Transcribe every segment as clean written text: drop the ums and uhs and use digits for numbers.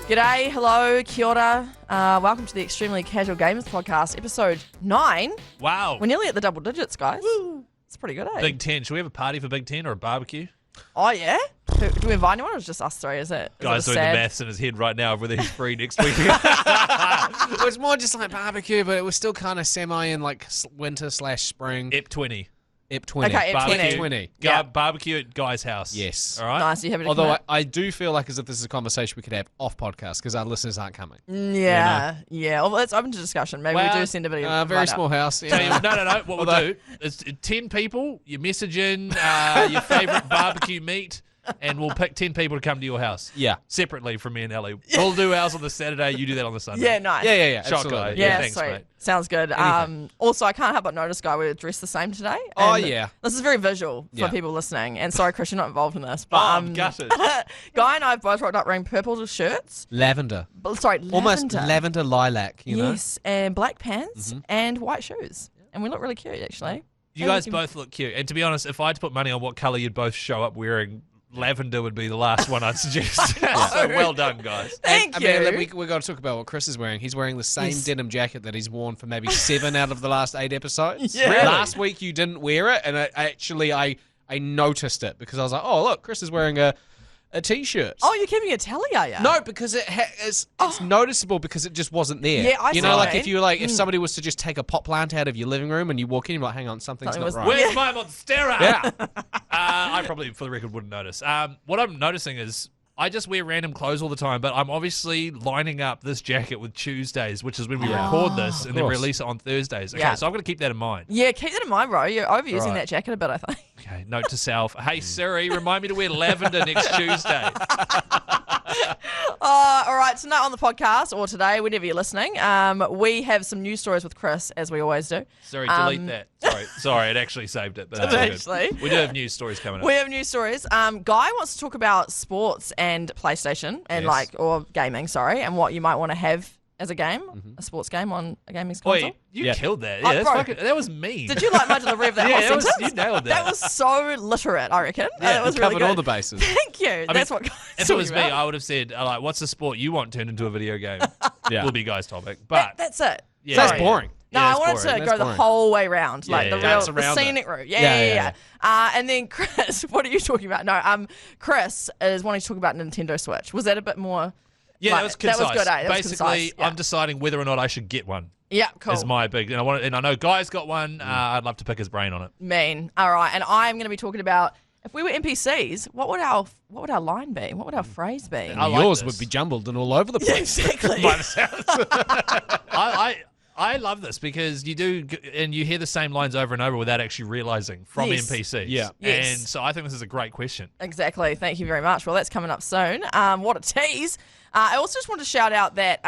G'day, hello, kia ora. Welcome to the Extremely Casual Gamers Podcast, episode 9. Wow. We're nearly at the double digits, guys. Woo. It's pretty good, eh? Big 10. Should we have a party for Big 10 or a barbecue? Oh, yeah? Do we invite anyone or is it just us three? Is it? Guy's doing the maths in his head right now of whether he's free next week. It was more just like barbecue, but it was still kind of semi in like winter/spring. EP 20. EP 20. Okay, EP Barbecue. 20. Yeah. Barbecue at Guy's house. Yes. All right. Nice, you have it. Although I do feel like as if this is a conversation we could have off podcast because our listeners aren't coming. Yeah. Well, it's open to discussion. Maybe we do send a video. Very right small up. house. Tell you, Yeah. no. What we'll do is 10 people, you message in your favourite barbecue meat, and we'll pick 10 people to come to your house. Yeah. Separately from me and Ellie. We'll do ours on the Saturday, you do that on the Sunday. Yeah, nice. Yeah. Shot Absolutely. guy. Yeah, thanks, sweet. mate. Sounds good. Also, I can't help but notice, Guy, we're dressed the same today. Oh, and yeah. This is very visual for Yeah. people listening. And sorry, Chris, you're not involved in this. But I'm gutted. Guy and I have both rocked up wearing purple shirts. Lavender. Lavender. Almost lavender lilac, you know? Yes, and black pants and white shoes. And we look really cute, actually. You guys both look cute. And to be honest, if I had to put money on what colour you'd both show up wearing, lavender would be the last one I'd suggest. So well done, guys. Thank you. I mean, we've got to talk about what Chris is wearing. He's wearing the same denim jacket that he's worn for maybe 7 out of the last 8 episodes. Yeah. Really? Last week you didn't wear it, and I noticed it because I was like, oh, look, Chris is wearing a T-shirt. Oh, you're keeping a tally, are you? No, because it's noticeable because it just wasn't there. Yeah, I You see know, what like you if mean. you were like, if somebody was to just take a pot plant out of your living room and you walk in, you're like, hang on, something's Something not was- right. Where's my Monstera? Yeah. I probably, for the record, wouldn't notice. What I'm noticing is I just wear random clothes all the time, but I'm obviously lining up this jacket with Tuesdays, which is when we record this and then course. release it on Thursdays. Okay, Yeah. so I'm going to keep that in mind. Yeah, keep that in mind, bro. You're overusing Right. that jacket a bit, I think. Okay, note to self. Hey, Siri, remind me to wear lavender next Tuesday. All right, tonight on the podcast, or today, whenever you're listening, we have some news stories with Chris, as we always do. Sorry, delete that. Sorry, it actually saved it. But that's all good. Actually. We do have news stories coming up. We have news stories. Guy wants to talk about sports and PlayStation and Yes. or gaming, and what you might want to have as a game, a sports game on a gaming console. Wait, you Yeah. killed that. Oh, Yeah, that's bro. that was mean. Did you like my delivery of that Yeah, whole sentence? you nailed that. That was so literate, I reckon. Yeah, that was You really covered good. all the bases. Thank you. That's what Guy's If it was talking me, about. I would have said, like, what's the sport you want turned into a video game? Yeah. Will be Guy's topic. But That's it. yeah, That's Sorry. boring. No, Yeah, I it's wanted boring. to That's go the boring. whole way round, like Yeah, the yeah. real Dance around the scenic route. Yeah, Yeah. And then Chris, what are you talking about? No, Chris is wanting to talk about Nintendo Switch. Was that a bit more? Yeah, like, that was concise. That was good, eh? That was Basically, concise. Yeah. I'm deciding whether or not I should get one. Yeah, cool. Is my big, and I know Guy's got one. I'd love to pick his brain on it. Mean. All right, and I'm going to be talking about if we were NPCs, what would our line be? What would our phrase be? I like Yours this. would be jumbled and all over the Yeah, place. exactly. By the sounds. I love this because you do, and you hear the same lines over and over without actually realizing from Yes. NPCs. Yeah. Yes. And so I think this is a great question. Exactly. Thank you very much. Well, that's coming up soon. What a tease. I also just want to shout out that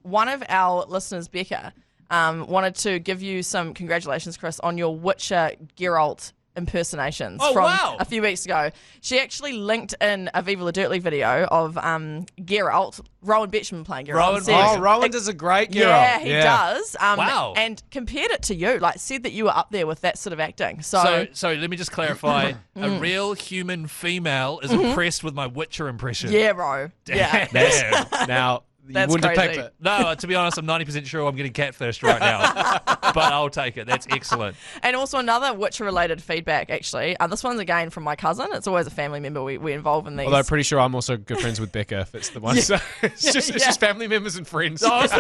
one of our listeners, Becca, wanted to give you some congratulations, Chris, on your Witcher Geralt impersonations Oh, from wow. a few weeks ago. She actually linked in a Viva La Dirtly video of Geralt, Rowan Betchman playing Geralt. Rowan and said- Betchman. Oh, Rowan does a great Geralt. Yeah, he does. Wow. And compared it to you, like said that you were up there with that sort of acting. So, So let me just clarify. A real human female is impressed with my Witcher impression. yeah, bro. Yeah. Damn. Now, you That's wouldn't have crazy. picked it. No, to be honest, I'm 90% sure I'm getting catfished right now. But I'll take it. That's excellent. And also another Witcher-related feedback, actually. This one's again from my cousin. It's always a family member we involve in these. Although I'm pretty sure I'm also good friends with Becca if it's the one. So it's just family members and friends. Oh, is it?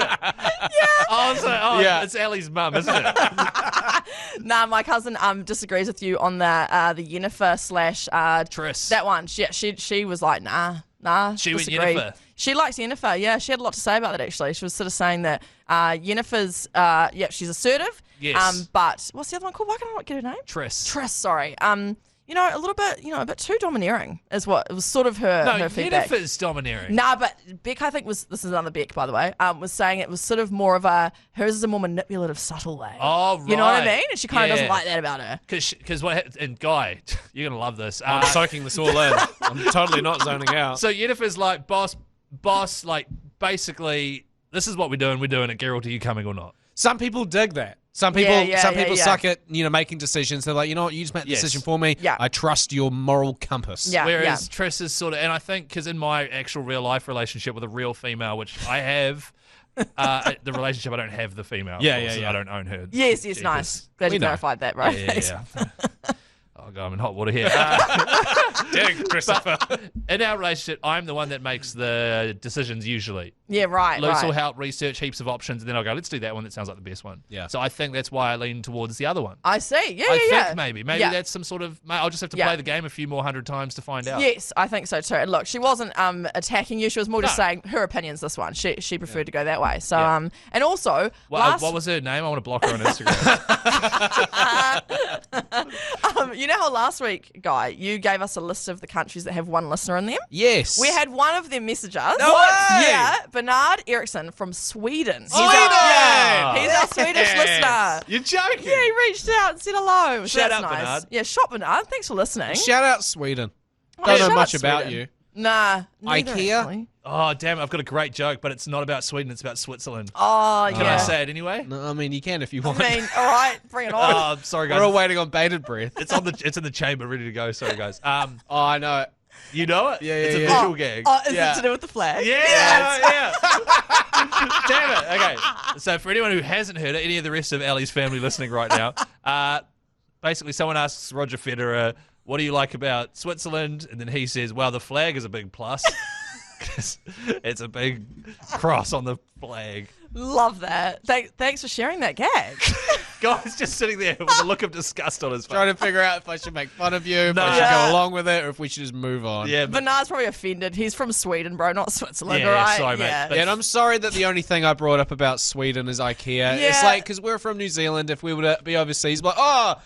Yeah. It's Ellie's mum, isn't it? Nah, my cousin disagrees with you on the Yennefer slash Triss. that one. She was like, nah. She went disagree. Yennefer. She likes Yennefer. Yeah, she had a lot to say about that, actually. She was sort of saying that Yennefer's, she's assertive. Yes. But what's the other one called? Why can I not get her name? Triss. Triss, sorry. A little bit, a bit too domineering is what it was sort of her feedback. Yennefer's domineering. Nah, but Beck, I think this is another Beck, by the way, was saying it was sort of more of hers is a more manipulative, subtle way. Oh, right. You know what I mean? And she kind of Yeah. doesn't like that about her. Because and Guy, you're going to love this. I'm soaking this all in. I'm totally not zoning out. So Yennefer's like, boss, like, basically, this is what we're doing. We're doing it. Geralt, are you coming or not? Some people dig that. Some people, Yeah. suck at making decisions. They're like, you know what, you just make the decision for me. Yeah. I trust your moral compass. Yeah. Whereas Triss is sort of, and I think because in my actual real life relationship with a real female, which I have, the relationship I don't have the female. Yeah, of course, yeah. I don't own her. Yes, Jeepers. nice. Glad you know. clarified that, right? Yeah. Oh god, I'm in hot water here. Dang, Christopher. In our relationship, I'm the one that makes the decisions usually. Yeah, right. Luce will right. help research heaps of options, and then I'll go, let's do that one. That sounds like the best one. Yeah. So I think that's why I lean towards the other one. I see. Yeah, I yeah. think maybe Yeah. that's some sort of. I'll just have to Yeah. play the game a few more hundred times to find out. Yes, I think so too. And look, she wasn't attacking you. She was more just No. saying her opinion's this one. She preferred to go that way. So Yeah. and also What was her name? I want to block her on Instagram. you know how last week, Guy, you gave us a list of the countries that have one listener in them? Yes. We had one of them message us. No way! Yeah, Bernard Eriksson from Sweden. Sweden! He's our Swedish listener. You're joking. Yeah, he reached out and said hello. So Shout that's out, nice. Bernard. Yeah, shot Bernard. Thanks for listening. Shout out Sweden. Oh, Don't shout know out much about Sweden. you. Nah. neither, IKEA? actually. Oh damn! I've got a great joke, but it's not about Sweden. It's about Switzerland. Oh, Can yeah. I say it anyway? No, I mean, you can if you I want. mean, all right, bring it on. Oh, sorry guys. We're all waiting on bated breath. It's in the chamber, ready to go. Sorry guys. Oh, I know it. You know it? Yeah, It's a yeah. visual gag. Oh, is Yeah. it to do with the flag? Yeah, Yes. yeah. Damn it. Okay. So for anyone who hasn't heard it, any of the rest of Ellie's family listening right now, basically someone asks Roger Federer, what do you like about Switzerland? And then he says, well, the flag is a big plus. 'Cause it's a big cross on the flag. Love that. Thanks for sharing that gag. Guy's just sitting there with a look of disgust on his face. Trying to figure out if I should make fun of you, if No. I should Yeah. go along with it, or if we should just move on. Yeah, but Bernard's probably offended. He's from Sweden, bro, not Switzerland, Yeah, all right? sorry, mate, Yeah. but- Yeah, and I'm sorry that the only thing I brought up about Sweden is IKEA. It's Yeah. like, because we're from New Zealand, if we were to be overseas, like, oh,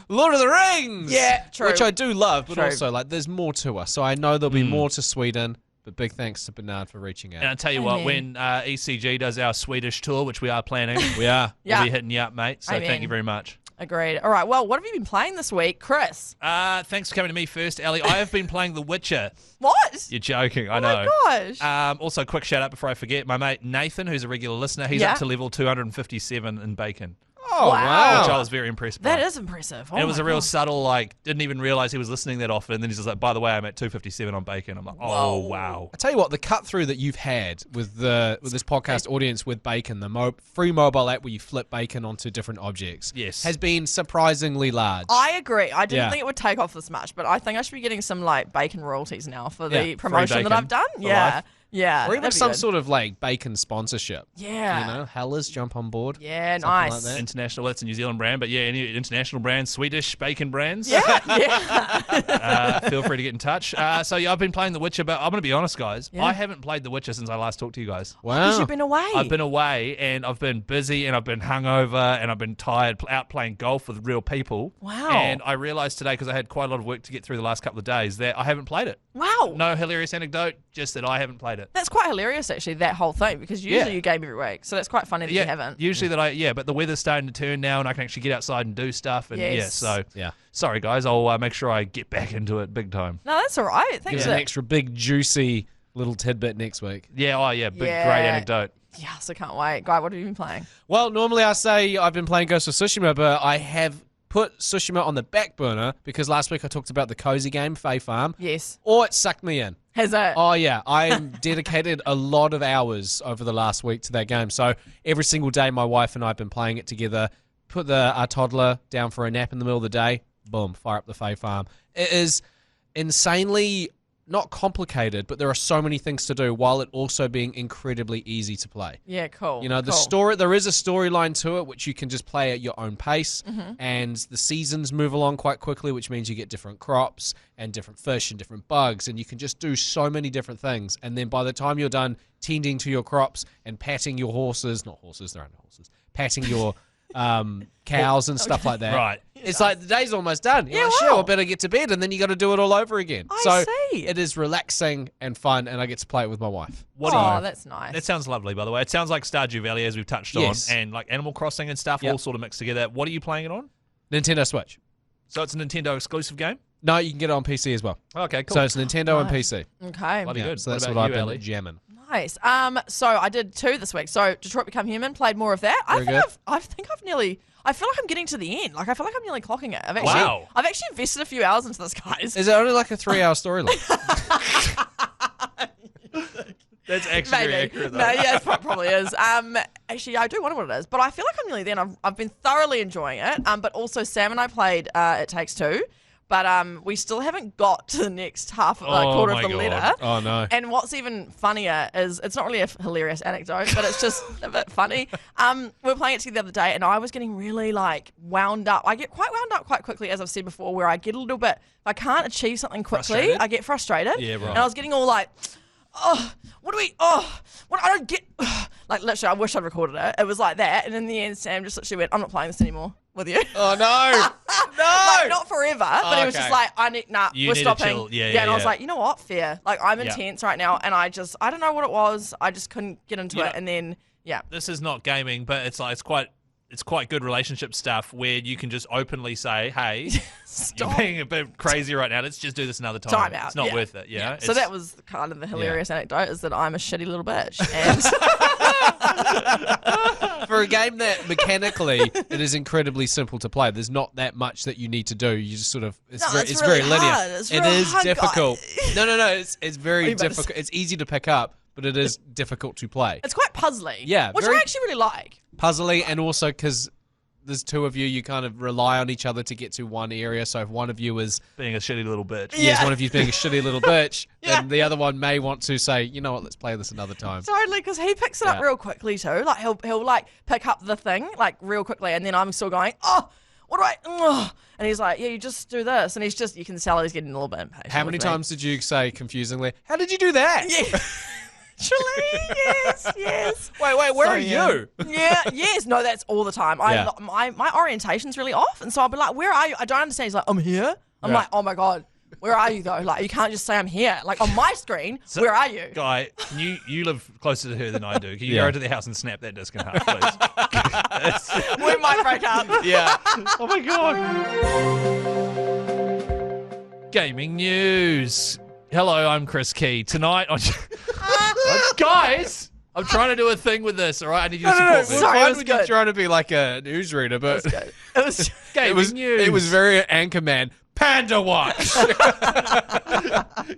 Lord of the Rings! Yeah, true. Which I do love, but True. also, like, there's more to us. So I know there'll be more to Sweden, but big thanks to Bernard for reaching And I'll out. tell you what, Amen. when ECG does our Swedish tour, which we are planning, We are. Yeah. we'll be hitting you up, mate. So Amen. thank you very much. Agreed. All right, well, what have you been playing this week, Chris? Thanks for coming to me first, Ellie. I have been playing The Witcher. What? You're joking, I Oh know. my gosh. Also, quick shout out before I forget. My mate Nathan, who's a regular listener, he's Yeah. up to level 257 in bacon, Oh, Wow. which I wow. was very impressed by. That is impressive. Oh And it was my a real God. subtle, like, didn't even realize he was listening that often. And then he's just like, by the way, I'm at 257 on bacon. I'm like, oh, wow. I tell you what, the cut through that you've had with this podcast audience with Bacon, the free mobile app where you flip bacon onto different objects, Yes. has been surprisingly large. I agree. I didn't Yeah. think it would take off this much, but I think I should be getting some like bacon royalties now for Yeah, the free promotion that bacon I've done. for Yeah. life. Yeah. or even that'd be some good. sort of like bacon sponsorship. Yeah. You know, Hellas jump on board. Yeah, Something like nice. that. International, that's a New Zealand brand, but yeah, any international brands, Swedish bacon brands, Yeah, yeah. feel free to get in touch. So yeah, I've been playing The Witcher, but I'm going to be honest, guys. Yeah. I haven't played The Witcher since I last talked to you guys. Wow. Because you've been away. I've been away and I've been busy and I've been hungover and I've been tired out playing golf with real people. Wow. And I realised today, because I had quite a lot of work to get through the last couple of days, that I haven't played it. Wow. No hilarious anecdote, just that I haven't played it. That's quite hilarious, actually, that whole thing, because usually Yeah. you game every week. So that's quite funny that you haven't. Usually but the weather's starting to turn now and I can actually get outside and do stuff. And Yes. so Yeah. sorry guys, I'll make sure I get back into it big time. No, that's all right. Give Thanks us for an that. extra big juicy little tidbit next week. Yeah, great Yeah. anecdote. Yes, I can't wait. Guy, what have you been playing? Well, normally I say I've been playing Ghost of Tsushima, but I have put Tsushima on the back burner because last week I talked about the cozy game, Fae Farm. Yes. Or it sucked me in. Has it? Oh, yeah. I dedicated a lot of hours over the last week to that game. So every single day, my wife and I have been playing it together. Put our toddler down for a nap in the middle of the day. Boom, fire up the Fae Farm. It is insanely not complicated, but there are so many things to do while it also being incredibly easy to play. Yeah, cool. You know, the cool. story, there is a storyline to it, which you can just play at your own pace. And the seasons move along quite quickly, which means you get different crops and different fish and different bugs. And you can just do so many different things. And then by the time you're done tending to your crops and patting your horses, not horses, there aren't horses, patting your cows and stuff like that. Right. It's like the day's almost done. You're Yeah, like, sure, wow. I better get to bed. And then you got to do it all over again. I so see. it is relaxing and fun. And I get to play it with my wife. What Oh, do you that's nice. That sounds lovely, by the way. It sounds like Stardew Valley, as we've touched Yes. on, and like Animal Crossing and stuff, Yep. all sort of mixed together. What are you playing it on? Nintendo Switch. So it's a Nintendo exclusive game? No, you can get it on PC as well. Okay, cool. So it's Nintendo and Nice. PC. Okay. Bloody Yeah, good. so that's What what about I've you, been Ellie? jamming. Nice. So I did 2 this week. So Detroit Become Human, played more of that. Very good. I think I've nearly. I feel like I'm getting to the end. Like I feel like I'm nearly clocking it. I've actually invested a few hours into this, guys. Is it only like a 3-hour storyline? That's actually very accurate, though. No, yeah, it probably is. Actually, I do wonder what it is, but I feel like I'm nearly there. And I've been thoroughly enjoying it. But also, Sam and I played It Takes Two, but we still haven't got to the next quarter of the letter. Oh no! And what's even funnier is it's not really a hilarious anecdote, but it's just a bit funny. We were playing it together the other day, and I was getting really wound up. I get quite wound up quite quickly, as I've said before, where I get a little bit. If I can't achieve something quickly, I get frustrated. Yeah, right. And I was getting all like, I don't get. Literally, I wish I'd recorded it. It was like that, and in the end, Sam just literally went, "I'm not playing this anymore with you." Oh no! No! Not forever, but it was just like, we're stopping. Chill. Yeah, and I was like, you know what? Fair. Like, I'm intense right now, and I don't know what it was. I just couldn't get into it, and then This is not gaming, but it's quite good relationship stuff where you can just openly say, "Hey, you're being a bit crazy right now. Let's just do this another time. Time out. It's not worth it." Yeah. So that was kind of the hilarious anecdote, is that I'm a shitty little bitch. And For a game that mechanically it is incredibly simple to play, there's not that much that you need to do. You just sort of it's really very linear. hard. It's It real is hard, difficult. guys. No. It's very you about to difficult. It's easy to pick up, but it is difficult to play. it's quite puzzly. Yeah, which very- I actually really like. Puzzly, and also because there's 2 of you, you kind of rely on each other to get to one area. So if one of you is being a shitty little bitch. yes, one of you is being a shitty little bitch, then the other one may want to say, you know what, let's play this another time. Totally, because he picks it up real quickly too. Like he'll like pick up the thing like real quickly, and then I'm still going, what do I? And he's like, yeah, you just do this, and you can tell he's getting a little bit impatient. How many with me. times did you say confusingly, how did you do that? Yeah. Actually, yes. Wait, where are yeah. you? Yes. No, that's all the time. My orientation's really off, and so I'll be like, where are you? I don't understand. He's like, I'm here. I'm like, oh my God. Where are you though? Like, you can't just say I'm here. Like on my screen, where are you? Guy, you live closer to her than I do. Can you go to the house and snap that disc in half, please? We might break up. Yeah. Oh my God. Gaming news. Hello, I'm Chris Key. Tonight on guys, I'm trying to do a thing with this, all right? I need you to support me. Sorry, it was We're good. trying to be like a newsreader, but It News. it was very Anchorman. Panda Watch.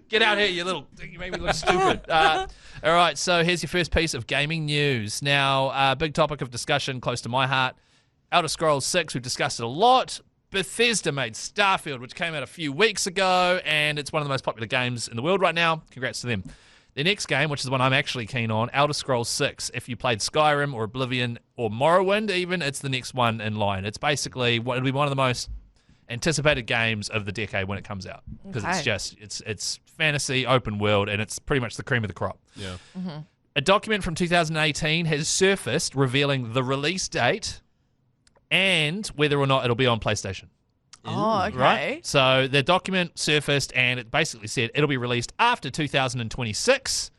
Get out here, you little thing. You made me look stupid. All right, so here's your first piece of gaming news. Now, big topic of discussion close to my heart. Elder Scrolls 6, we've discussed it a lot. Bethesda made Starfield, which came out a few weeks ago, and it's one of the most popular games in the world right now. Congrats to them. The next game, which is the one I'm actually keen on, Elder Scrolls 6. If you played Skyrim or Oblivion or Morrowind even, it's the next one in line. It's basically, it'll be one of the most anticipated games of the decade when it comes out. Because it's fantasy, open world, and it's pretty much the cream of the crop. Yeah. Mm-hmm. A document from 2018 has surfaced revealing the release date and whether or not it'll be on PlayStation. Oh, okay. Right? So the document surfaced and it basically said it'll be released after 2026.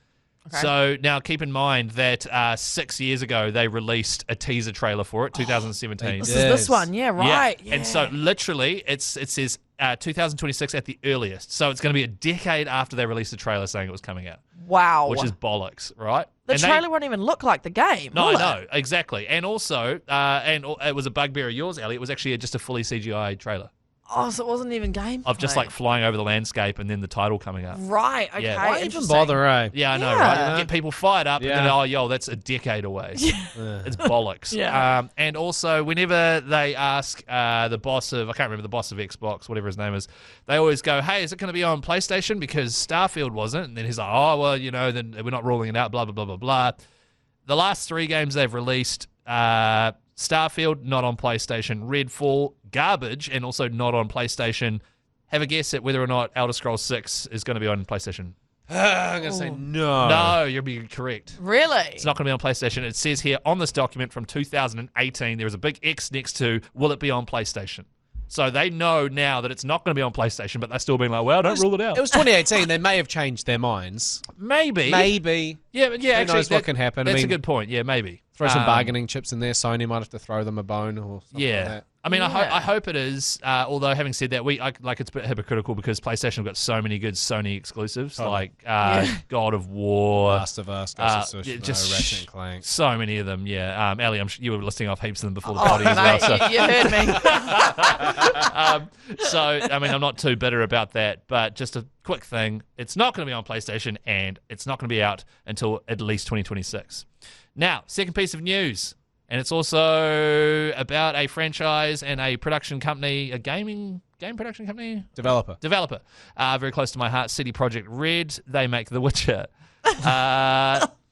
Okay. So now keep in mind that 6 years ago they released a teaser trailer for it, 2017. This is this one, right. Yeah. And so literally it says 2026 at the earliest. So it's going to be a decade after they released the trailer saying it was coming out. Wow. Which is bollocks, right? The trailer won't even look like the game. No, will I know, it? exactly. And also, it was a bugbear of yours, Ellie. It was actually just a fully CGI trailer Oh, so it wasn't even game. of just like flying over the landscape and then the title coming up. Right. Okay. Yeah. Why even interesting. bother, eh? Yeah, I know, Yeah. right? Get people fired up, and then, Yeah. that's a decade away. It's bollocks. Yeah. And also, whenever they ask the boss of, I can't remember the boss of Xbox, whatever his name is, they always go, hey, is it going to be on PlayStation? Because Starfield wasn't. And then he's like, oh, well, then we're not ruling it out, blah, blah, blah, blah, blah. The last 3 games they've released, Starfield, not on PlayStation. Redfall, garbage, and also not on PlayStation. Have a guess at whether or not Elder Scrolls 6 is going to be on PlayStation. I'm going to say no. No, you'll be correct. Really? It's not going to be on PlayStation. It says here on this document from 2018, there is a big X next to, will it be on PlayStation? So they know now that it's not going to be on PlayStation, but they're still being like, well, don't rule it out. It was 2018. They may have changed their minds. Maybe. Maybe. Yeah, but yeah, Who actually. knows what can happen? That's I mean, a good point. Yeah, maybe. Throw some bargaining chips in there. Sony might have to throw them a bone or something like that. I mean, I hope it is. Although having said that, it's a bit hypocritical because PlayStation have got so many good Sony exclusives, like God of War, Last of Us, Ghost of Tsushima, Ratchet and Clank. So many of them. Yeah, Ellie, I'm sure you were listing off heaps of them before the potty as well. Mate, So. you heard me. So, I mean, I'm not too bitter about that, but just a quick thing. It's not going to be on PlayStation, and it's not going to be out until at least 2026. Now, second piece of news, and it's also about a franchise and a production company, a game production company? Developer. Very close to my heart, CD Projekt Red. They make The Witcher.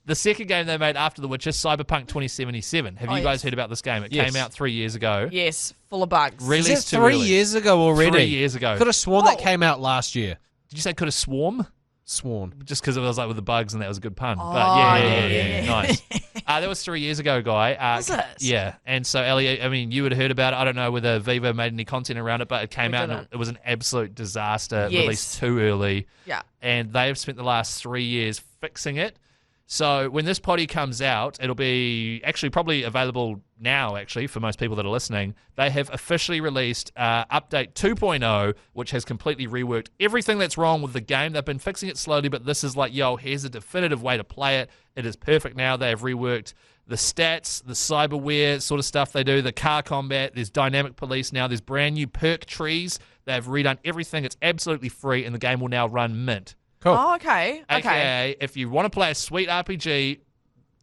The second game they made after The Witcher, Cyberpunk 2077. Have you guys heard about this game? It came out 3 years ago. Yes, full of bugs. Released Is it too 3 early. years ago already? 3 years ago. Could have sworn that came out last year. Did you say could have sworn? Sworn. Just because it was like with the bugs and that was a good pun. Oh, But yeah. nice. That was 3 years ago, Guy. Was it? Yeah. And so, Ellie, I mean, you would have heard about it. I don't know whether Viva made any content around it, but it came out and it was an absolute disaster. Yes. Released too early. Yeah. And they have spent the last 3 years fixing it. So when this potty comes out, it'll be actually probably available now, actually, for most people that are listening. They have officially released Update 2.0, which has completely reworked everything that's wrong with the game. They've been fixing it slowly, but this is like, here's a definitive way to play it. It is perfect now. They have reworked the stats, the cyberware sort of stuff they do, the car combat. There's dynamic police now. There's brand new perk trees. They've redone everything. It's absolutely free, and the game will now run mint. Cool. Oh, okay. AKA, if you want to play a sweet RPG,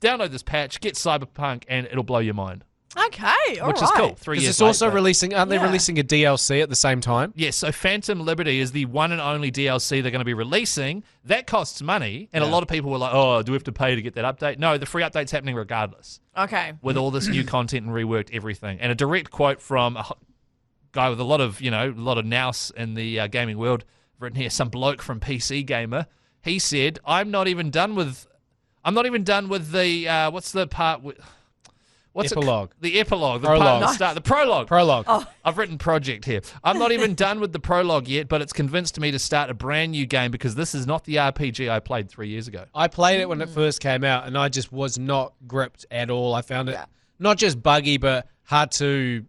download this patch, get Cyberpunk, and it'll blow your mind. Okay, all right. Which is cool. 3 Because years it's also late, but- releasing, aren't they releasing a DLC at the same time? Yes, so Phantom Liberty is the one and only DLC they're going to be releasing. That costs money, and a lot of people were like, do we have to pay to get that update? No, the free update's happening regardless, Okay. with all this new content and reworked everything. And a direct quote from a guy with a lot of nous in the gaming world, written here, some bloke from PC Gamer. He said, I'm not even done with the, what's the part with... What's Epilogue. The epilogue. The Prologue. part at the start. The prologue. Prologue. Oh. I've written project here. I'm not even done with the prologue yet, but it's convinced me to start a brand new game because this is not the RPG I played 3 years ago. I played it when it first came out, and I just was not gripped at all. I found it not just buggy, but hard to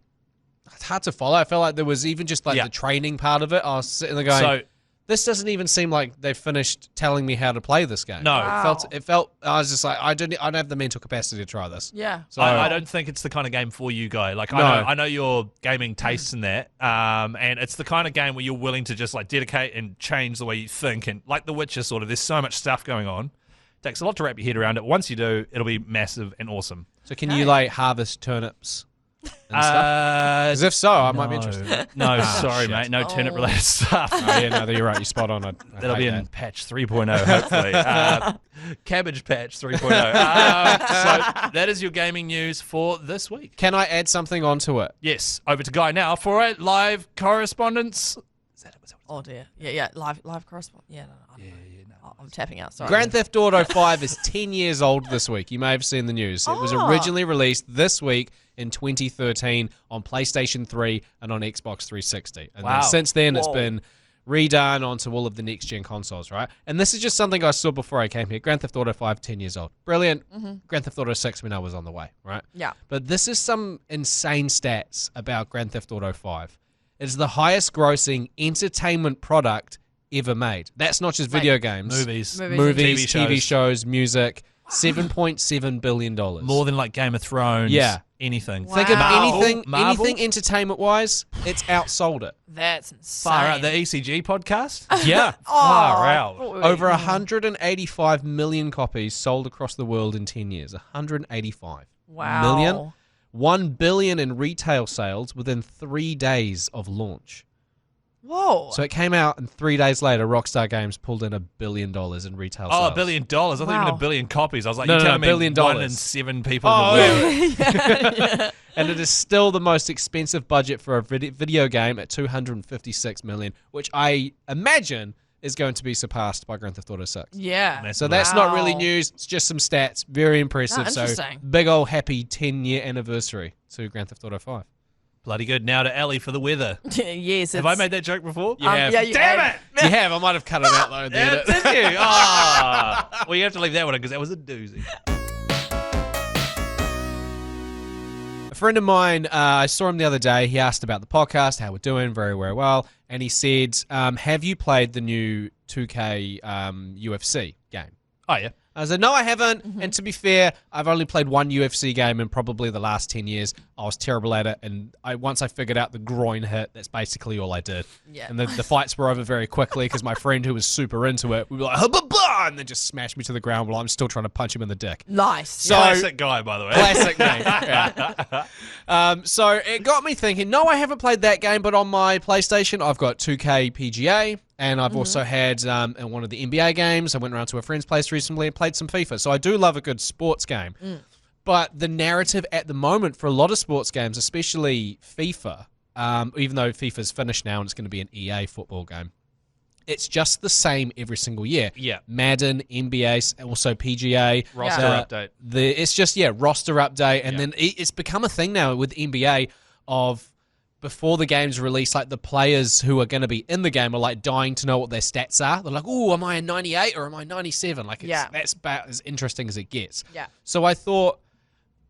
follow. I felt like there was even just like the training part of it. I was sitting there going, this doesn't even seem like they've finished telling me how to play this game. No. Wow. It felt. I was just like, I don't have the mental capacity to try this. Yeah. So I don't think it's the kind of game for you, Guy. Like I know your gaming tastes in that, and it's the kind of game where you're willing to just like dedicate and change the way you think, and like The Witcher, sort of. There's so much stuff going on. It takes a lot to wrap your head around it. Once you do, it'll be massive and awesome. So can you like harvest turnips and stuff? Because if so, I might be interested. No, sorry, shit. mate. No turnip-related stuff. Oh, yeah, no, you're right. You're spot on. I That'll hate be that. in patch 3.0, hopefully. Cabbage patch 3.0. So that is your gaming news for this week. Can I add something onto it? Yes, over to Guy now for a live correspondence. Is that it? Oh dear. Yeah. Live correspondent. Yeah. No. I'm tapping out. Sorry. Grand Theft Auto 5 is 10 years old this week. You may have seen the news. It was originally released this week in 2013 on PlayStation 3 and on Xbox 360. And then since then, it's been redone onto all of the next-gen consoles, right? And this is just something I saw before I came here. Grand Theft Auto 5, 10 years old. Brilliant. Grand Theft Auto 6 when I was on the way, right? Yeah. But this is some insane stats about Grand Theft Auto 5. It's the highest-grossing entertainment product ever made. That's not just video games. Movies, Movies, TV TV shows, music. $7.7 billion. More than like Game of Thrones. Yeah. Anything. Wow. Think of anything Marvel? entertainment-wise, it's outsold it. That's insane. Far out. The ECG podcast? Yeah. Far out. Over 185 million copies sold across the world in 10 years. 185 million. 1 billion in retail sales within 3 days of launch. Whoa. So it came out, and 3 days later, Rockstar Games pulled in $1 billion in retail sales. $1 billion. I thought even $1 billion copies. I was like, No, you're no, telling me $1 billion. 1 in 7 people in the world. And it is still the most expensive budget for a video game at $256 million, which I imagine is going to be surpassed by Grand Theft Auto 6. Yeah. So that's not really news. It's just some stats. Very impressive. So interesting. big old happy 10-year anniversary to Grand Theft Auto 5. Bloody good. Now to Ellie for the weather. Yes. Have I made that joke before? You have. Yeah, you Damn have. it! You have. I might have cut it out though. in the edit. Did you? Well, you have to leave that one because that was a doozy. friend of mine, I saw him the other day. He asked about the podcast, how we're doing, very, very well. And he said, have you played the new 2K UFC game? Oh, yeah. I said, no, I haven't. And to be fair, I've only played one UFC game in probably the last 10 years. I was terrible at it. And once I figured out the groin hit, that's basically all I did. Yeah. And the fights were over very quickly because my friend who was super into it, we were like, "Hubba-blah!" and then just smashed me to the ground while I'm still trying to punch him in the dick. Nice. So, Classic guy, by the way. Classic mate. Yeah. So it got me thinking, no, I haven't played that game, but on my PlayStation, I've got 2K PGA. And I've also had in one of the NBA games. I went around to a friend's place recently and played some FIFA. So I do love a good sports game. But the narrative at the moment for a lot of sports games, especially FIFA, even though FIFA's finished now and it's going to be an EA football game, it's just the same every single year. Yeah. Madden, NBA, also PGA. Roster update. It's just, roster update. And then it's become a thing now with NBA of... before the game's released, like the players who are going to be in the game are like dying to know what their stats are. They're like, "Oh, am I a 98 or am I 97?" Like, that's about as interesting as it gets. Yeah. So I thought,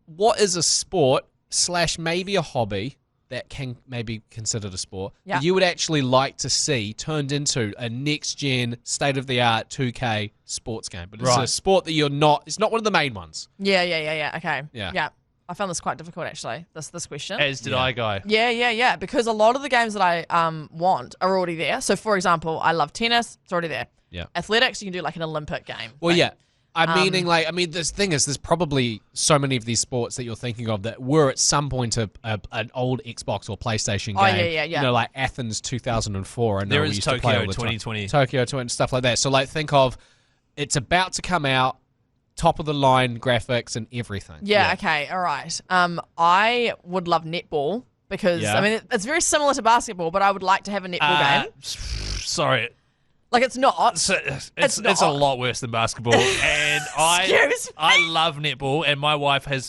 what is a sport / maybe a hobby that can maybe considered a sport that you would actually like to see turned into a next gen, state of the art 2K sports game? But it's a sport that it's not one of the main ones. Yeah. Okay. Yeah. I found this quite difficult, actually, this question. As did I, Guy. Yeah, because a lot of the games that I want are already there. So, for example, I love tennis. It's already there. Yeah. Athletics, you can do like an Olympic game. Well, yeah. This thing is, there's probably so many of these sports that you're thinking of that were at some point an old Xbox or PlayStation game. Oh, yeah. You know, like Athens 2004. I know There we is used to play all Tokyo the time. 2020. Tokyo 20, stuff like that. So, like, think of it's about to come out, top of the line graphics and everything. Yeah, okay, all right. I would love netball because, I mean, it's very similar to basketball, but I would like to have a netball game. Sorry. Like, it's not. It's a lot worse than basketball. And I love netball, and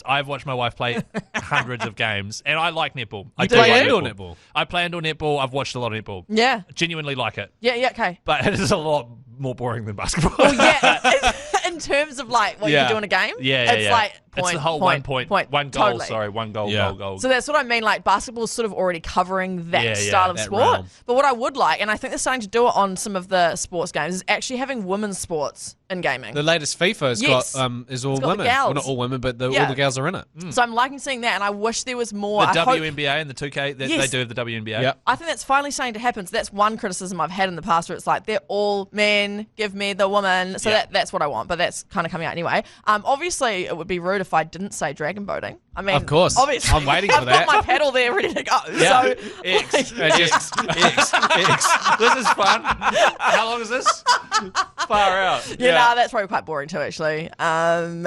I've watched my wife play hundreds of games, and I like netball. I play indoor netball? I play indoor netball. I've watched a lot of netball. Yeah. Genuinely like it. Yeah, okay. But it is a lot more boring than basketball. Well, yeah, in terms of like what you can do in a game. It's like it's the whole point, 1 point, one goal. Totally. Sorry, one goal, goal. So that's what I mean. Like basketball is sort of already covering that style of that sport. realm. But what I would like, and I think they're starting to do it on some of the sports games, is actually having women's sports in gaming. The latest FIFA has got is all got women. the gals. Well, not all women, but all the gals are in it. So I'm liking seeing that, and I wish there was more. The I hope- WNBA and the 2K, they do have the WNBA. Yep. I think that's finally starting to happen. So that's one criticism I've had in the past where it's like, they're all men, give me the woman. So that's what I want, but that's kind of coming out anyway. Obviously, it would be rude if I didn't say dragon boating. I mean, Of course. obviously, I'm waiting for I've that. got my paddle there ready to go. Yeah. So, X. This is fun. How long is this? Far out. that's probably quite boring too, actually. And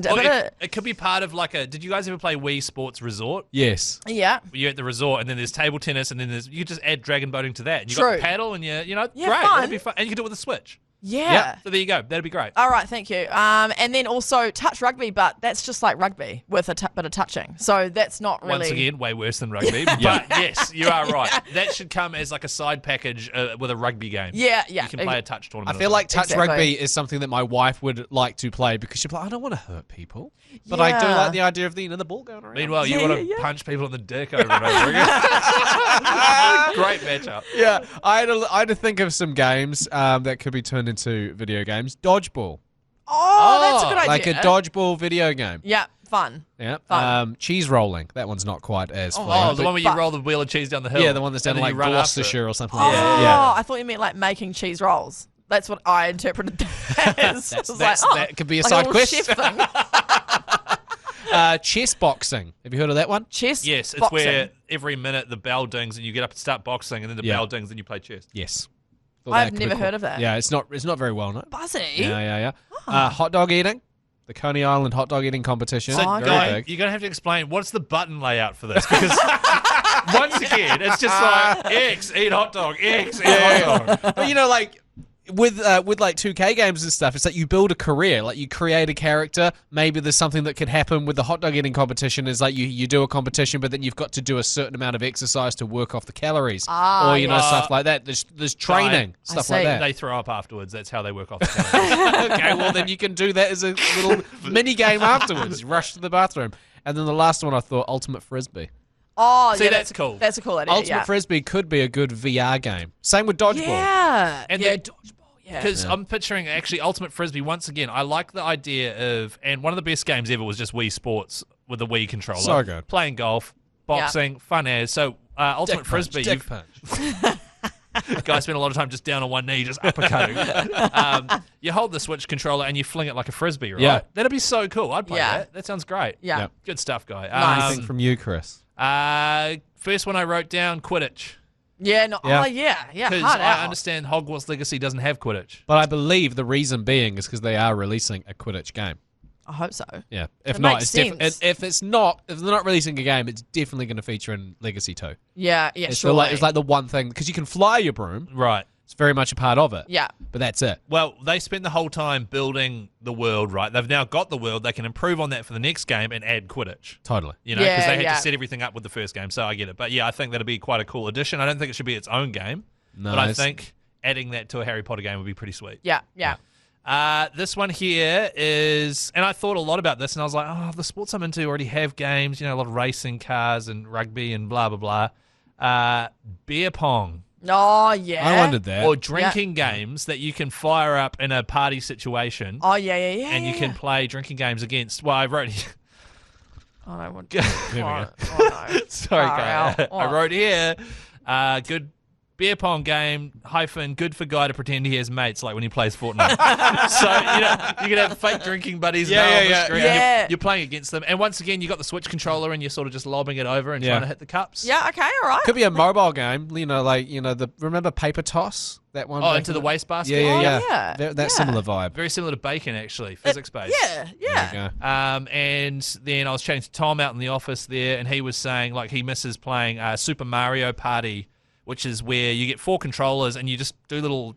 Well, it could be part of like a. Did you guys ever play Wii Sports Resort? Yes. yeah. You're at the resort, and then there's table tennis, and then you could just add dragon boating to that. And you True. got the paddle, and great. fun. That'd be fun, and you can do it with a Switch. Yeah. So there you go. That'd be great. All right, thank you. And then also touch rugby, but that's just like rugby with a bit of touching. So that's not really. Once again, way worse than rugby. But yes, you are right. That should come as like a side package with a rugby game. Yeah. You can play a touch tournament. I feel like touch Exactly. rugby is something that my wife would like to play because she'd be like, I don't want to hurt people. But I do Yeah. like the idea of the ball going around. Meanwhile, you Yeah, want to yeah. punch people in the dick over and over again. Great matchup. Yeah, I had to think of some games that could be turned into video games. Dodgeball. Oh, that's a good idea. Like a dodgeball video game. Yeah, fun. Yeah. Fun. Cheese rolling. That one's not quite as fun. Oh, the one where you but- roll the wheel of cheese down the hill. Yeah, the one that's down and in then like you run after it. Gloucestershire or something Oh, like that. Yeah. I thought you meant like making cheese rolls. That's what I interpreted that as. I was that could be a like side little quest. chef thing. Chess boxing. Have you heard of that one? Chess. Yes, it's boxing. where every minute the bell dings and you get up and start boxing, and then the Yeah. bell dings and you play chess. Yes. Thought I've that could be never cool. heard of that. Yeah, it's not very well known. Buzzy. Yeah. Hot dog eating. The Coney Island hot dog eating competition. So, okay. Guy, big. you're going to have to explain what's the button layout for this, because once again, it's just like X, eat hot dog, X, eat hot dog. But you know, like with like 2K games and stuff, it's like you build a career, like you create a character. Maybe there's something that could happen with the hot dog eating competition is like you do a competition, but then you've got to do a certain amount of exercise to work off the calories, or you know, stuff like that. There's training, stuff like see. that. They throw up afterwards. That's how they work off the calories. Okay, well then you can do that as a little mini game afterwards. Rush to the bathroom. And then the last one I thought, Ultimate Frisbee. Oh, See, yeah, that's cool. That's a cool idea. Ultimate Frisbee could be a good VR game. Same with Dodgeball. Yeah. And yeah, the- dodgeball. Yeah. Because I'm picturing actually Ultimate Frisbee once again. I like the idea of, and one of the best games ever was just Wii Sports with the Wii controller. So good. Playing golf, boxing, fun as. So Ultimate Dick Frisbee, punch, dick punch. guys spend a lot of time just down on one knee, just uppercutting. You hold the Switch controller and you fling it like a frisbee, right? Yeah. That'd be so cool. I'd play Yeah. that. That sounds great. yeah. Yeah. Good stuff, guy. Nice. Anything from you, Chris? First one I wrote down, Quidditch. Yeah. No. Yeah. Oh, yeah. Yeah. Because Hard out. I understand Hogwarts Legacy doesn't have Quidditch. But I believe the reason being is because they are releasing a Quidditch game. I hope so. Yeah. If It not, makes it's sense. if they're not releasing a game, it's definitely going to feature in Legacy 2. Yeah. Yeah. It's Sure. like the one thing because you can fly your broom. Right. It's very much a part of it. Yeah. But that's it. Well, they spent the whole time building the world, right? They've now got the world. They can improve on that for the next game and add Quidditch. Totally. You know, because Yeah, they had yeah. to set everything up with the first game. So I get it. But yeah, I think that'll be quite a cool addition. I don't think it should be its own game. No, But I it's- think adding that to a Harry Potter game would be pretty sweet. Yeah. Yeah. This one here is, and I thought a lot about this, and I was like, oh, the sports I'm into already have games, you know, a lot of racing cars and rugby and blah, blah, blah. Beer pong. Oh, yeah. I wondered that. Or drinking games that you can fire up in a party situation. Oh, yeah. Yeah. Yeah. And you yeah. can play drinking games against. Well, I wrote. Oh, no. What? There we go. Oh, no. Sorry, Far guy. out. I What? wrote here. Good beer pong game hyphen good for guy to pretend he has mates like when he plays Fortnite. So you know you can have fake drinking buddies. Yeah, now yeah, on the yeah. screen. Yeah. You're playing against them, and once again you got the Switch controller and you're sort of just lobbing it over and Yeah. trying to hit the cups. Yeah. Okay. All right. Could be a mobile game. Remember Paper Toss? That one. Oh, back into in the wastebasket. Yeah, yeah, Oh, yeah. yeah. That Yeah. similar vibe. Very similar to Bacon, actually, physics based. Yeah. Yeah. There we go. And then I was chatting to Tom out in the office there, and he was saying like he misses playing Super Mario Party, which is where you get 4 controllers and you just do little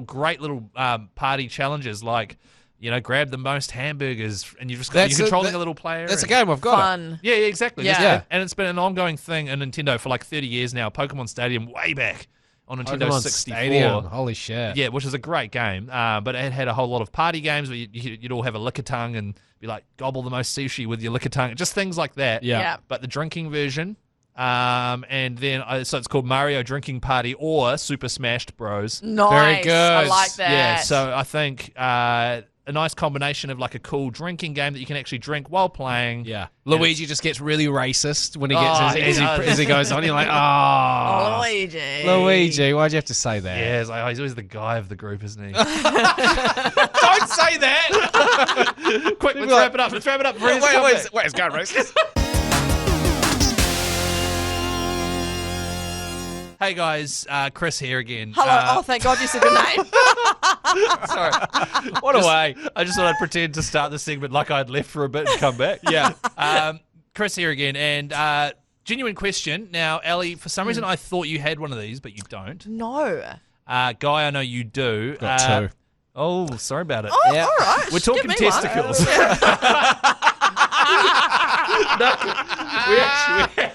great little party challenges like, you know, grab the most hamburgers, and you're controlling a little player. That's a and- game I've got. Fun. Yeah, exactly. Yeah. Yeah. And it's been an ongoing thing in Nintendo for like 30 years now. Pokemon Stadium way back on Nintendo Pokemon 64. Stadium. Holy shit. Yeah, which is a great game. But it had a whole lot of party games where you'd all have a liquor tongue and be like, gobble the most sushi with your liquor tongue. Just things like that. Yeah. Yeah. But the drinking version, and then, so it's called Mario Drinking Party or Super Smashed Bros. Nice. Very good. I like that. Yeah, so I think a nice combination of like a cool drinking game that you can actually drink while playing. Yeah. Luigi just gets really racist when he Oh, gets he as does. he goes on. You're like, oh, Luigi. Luigi, why'd you have to say that? Yeah, it's like, oh, he's always the guy of the group, isn't he? Don't say that. Quick, let's wrap it up. Let's wrap it up. before his comeback. Wait, it's going racist. Hey guys, Chris here again. Hello. Oh, thank God you said the name. Sorry. What a way. I just thought I'd pretend to start the segment like I'd left for a bit and come back. Yeah. Chris here again, and genuine question. Now, Ellie, for some reason I thought you had one of these, but you don't. No. Guy, I know you do. Got 2. Oh, sorry about it. Oh, Yeah. all right. We're talking Give me one. testicles.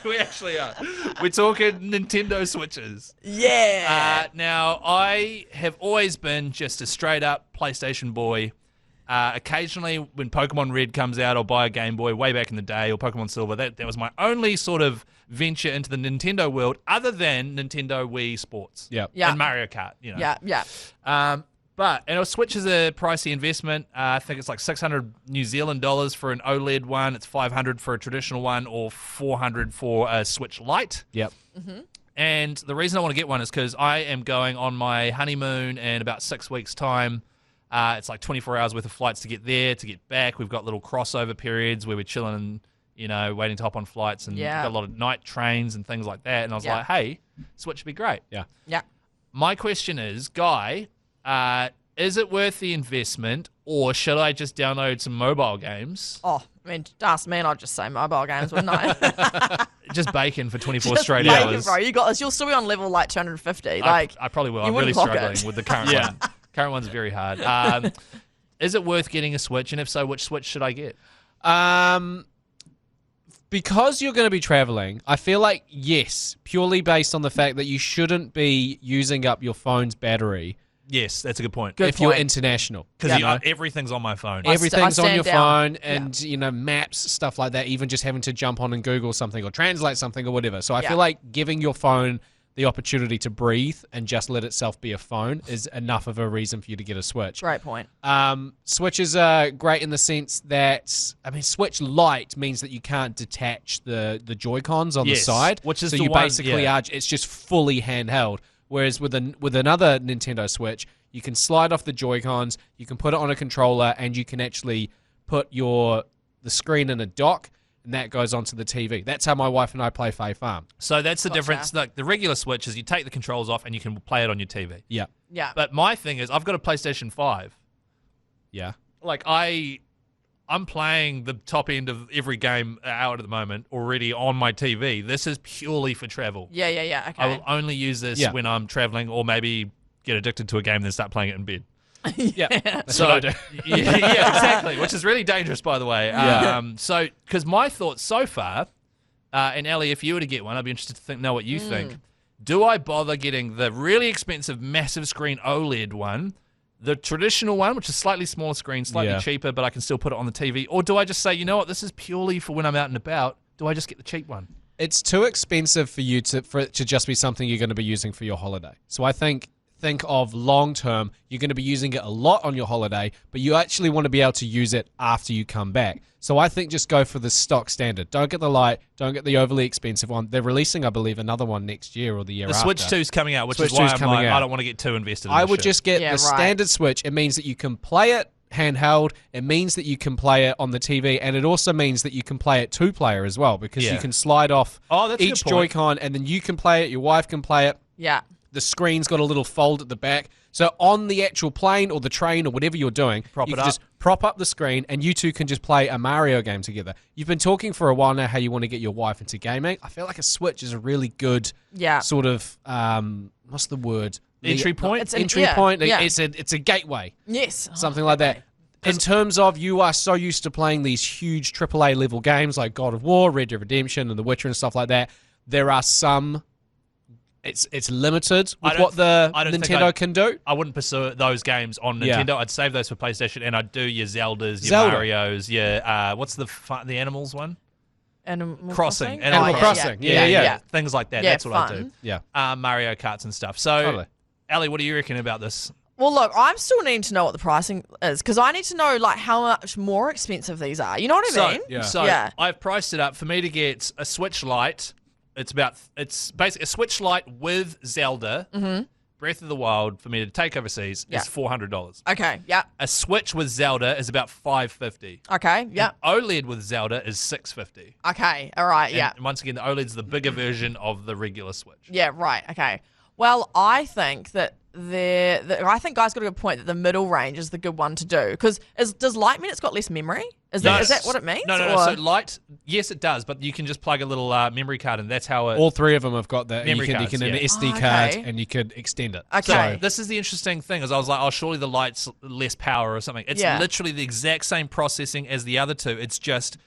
we actually are. We're talking Nintendo Switches. Yeah. Now, I have always been just a straight up PlayStation boy. Occasionally, when Pokemon Red comes out, I'll buy a Game Boy way back in the day, or Pokemon Silver. That was my only sort of venture into the Nintendo world, other than Nintendo Wii Sports. Yeah. Yeah. And Mario Kart, you know. Yeah. But a Switch is a pricey investment. I think it's like 600 New Zealand dollars for an OLED one. It's 500 for a traditional one, or 400 for a Switch Lite. Yep. And the reason I want to get one is because I am going on my honeymoon in about 6 weeks' time. It's like 24 hours worth of flights to get there, to get back. We've got little crossover periods where we're chilling, you know, waiting to hop on flights, and Yeah. got a lot of night trains and things like that. And I was Yeah. like, hey, Switch would be great. Yeah. Yeah. My question is, Guy, is it worth the investment, or should I just download some mobile games? Oh, I mean, to ask me, and I'd just say mobile games, wouldn't I? Just bacon for 24 Just straight bacon, hours. bro. You got this. You'll still be on level like 250. Like, I probably will. you I'm really wouldn't clock struggling it. with the current one. Current one's very hard. Is it worth getting a Switch? And if so, which Switch should I get? Because you're going to be traveling, I feel like, yes, purely based on the fact that you shouldn't be using up your phone's battery Yes, that's a good point. Good if you're point. international. Because You know? everything's on my phone. Everything's on stand your down. phone and, maps, stuff like that, even just having to jump on and Google something or translate something or whatever. So I Yeah. feel like giving your phone the opportunity to breathe and just let itself be a phone is enough of a reason for you to get a Switch. Great point. Switches are great in the sense that, Switch Lite means that you can't detach the Joy-Cons on the Yes, side. which is so the you one- basically yeah. it's just fully handheld. Whereas with another Nintendo Switch, you can slide off the Joy-Cons, you can put it on a controller, and you can actually put the screen in a dock, and that goes onto the TV. That's how my wife and I play Fae Farm. So that's the Gotcha. difference. Like the regular Switch is you take the controls off and you can play it on your TV. Yeah. Yeah. But my thing is, I've got a PlayStation 5. Yeah. Like I'm playing the top end of every game out at the moment already on my TV. This is purely for travel. Yeah. Okay. I will only use this when I'm traveling, or maybe get addicted to a game and then start playing it in bed. Yeah. That's So what I do. yeah, exactly, which is really dangerous, by the way. Yeah. So because my thoughts so far, and Ellie, if you were to get one, I'd be interested to know what you think. Do I bother getting the really expensive, massive screen OLED one, the traditional one, which is slightly smaller screen, slightly cheaper, but I can still put it on the TV, or do I just say, you know what, this is purely for when I'm out and about? Do I just get the cheap one? It's too expensive for it to just be something you're going to be using for your holiday. So I think of long term, you're going to be using it a lot on your holiday, but you actually want to be able to use it after you come back. So I think just go for the stock standard. Don't get the Lite, don't get the overly expensive one. They're releasing, I believe, another one next year or the year The after. Switch 2's coming out, which Switch is why 2's I'm coming like, out. I don't want to get too invested in I this would shit. just get Yeah, the right. standard Switch. It means that you can play it handheld. It means that you can play it on the TV, and it also means that you can play it two-player as well, because Yeah. you can slide off Oh, that's a each good point. Joy-Con, and then you can play it, your wife can play it. Yeah. The screen's got a little fold at the back. So on the actual plane or the train or whatever you're doing, Prop you it can up. just prop up the screen and you two can just play a Mario game together. You've been talking for a while now how you want to get your wife into gaming. I feel like a Switch is a really good sort of, what's the word? Entry point? It's an- Entry yeah, point. yeah. It's a gateway. Yes. Something like that. In terms of you are so used to playing these huge AAA level games like God of War, Red Dead Redemption, and The Witcher and stuff like that, there are some. It's limited with what the I don't think Nintendo can do. I wouldn't pursue those games on Yeah. Nintendo. I'd save those for PlayStation, and I'd do your Zeldas, your Zelda. Marios, your what's the animals one? Animal Crossing. Animal Crossing. Yeah. Things like that. Yeah, That's what I fun. do. Yeah. Mario Karts and stuff. So, Totally. Ellie, what do you reckon about this? Well, look, I'm still needing to know what the pricing is because I need to know like how much more expensive these are. You know what I mean? So Yeah. I've priced it up for me to get a Switch Lite. It's basically a Switch Lite with Zelda, Breath of the Wild for me to take overseas Yeah. is $400. Okay. Yeah. A Switch with Zelda is about $550. Okay. Yeah. OLED with Zelda is $650. Okay. All right. Yeah. And once again, the OLED's the bigger version of the regular Switch. Yeah. Right. Okay. Well, I think that I think Guy's got a good point that the middle range is the good one to do because does Lite mean it's got less memory? Is that what it means? No. Or- So Lite, yes, it does, but you can just plug a little memory card in. That's how it. All three of them have got that. Memory You can cards, an yeah. SD Oh, card okay. and you could extend it. Okay. So this is the interesting thing, is I was like, oh, surely the Lite's less power or something. It's Yeah. literally the exact same processing as the other two. It's just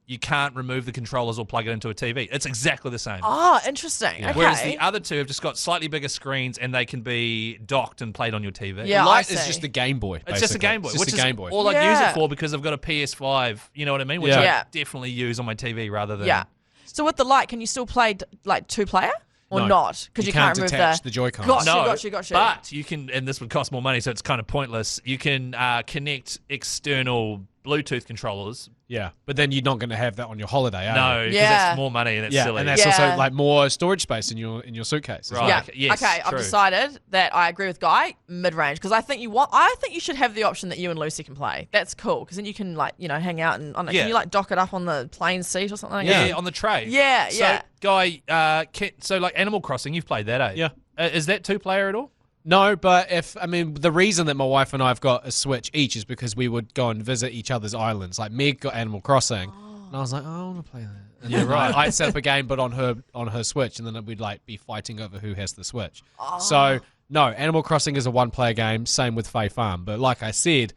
you can't remove the controllers or plug it into a TV. It's exactly the same. Oh, interesting. Okay. Whereas the other two have just got slightly bigger screens and they can be docked and played on your TV. Yeah. Light I is see. just a Game Boy. It's just a basically. Game Boy, It's which just a is Game Boy. all I use Yeah. it for because I've got a PS5, you know what I mean? Which Yeah. I Yeah. definitely use on my TV rather than... Yeah. So with the Lite, can you still play like two player or No. not? Because You you can't remove detach the Joy-Cons. Gotcha, No, gotcha. but you can, and this would cost more money, so it's kind of pointless. You can connect external Bluetooth controllers. Yeah, but then you're not going to have that on your holiday, are No, you? because Yeah. that's more money and it's Yeah, silly. and that's Yeah. also like more storage space in your suitcase. as Right. well. Yeah. Okay, yes, okay. I've true. decided that I agree with Guy mid range because I think you should have the option that you and Lucy can play. That's cool because then you can hang out and Yeah. can you dock it up on the plane seat or something? Like Yeah, that? on the tray. Yeah, So, yeah. Guy, so like Animal Crossing, you've played that, eh? Yeah. Is that two-player at all? No, but the reason that my wife and I have got a Switch each is because we would go and visit each other's islands. Like Meg got Animal Crossing, and I was like, oh, I want to play that. And then right. I'd set up a game, but on her Switch, and then we'd be fighting over who has the Switch. So no, Animal Crossing is a one-player game. Same with Fae Farm, but like I said,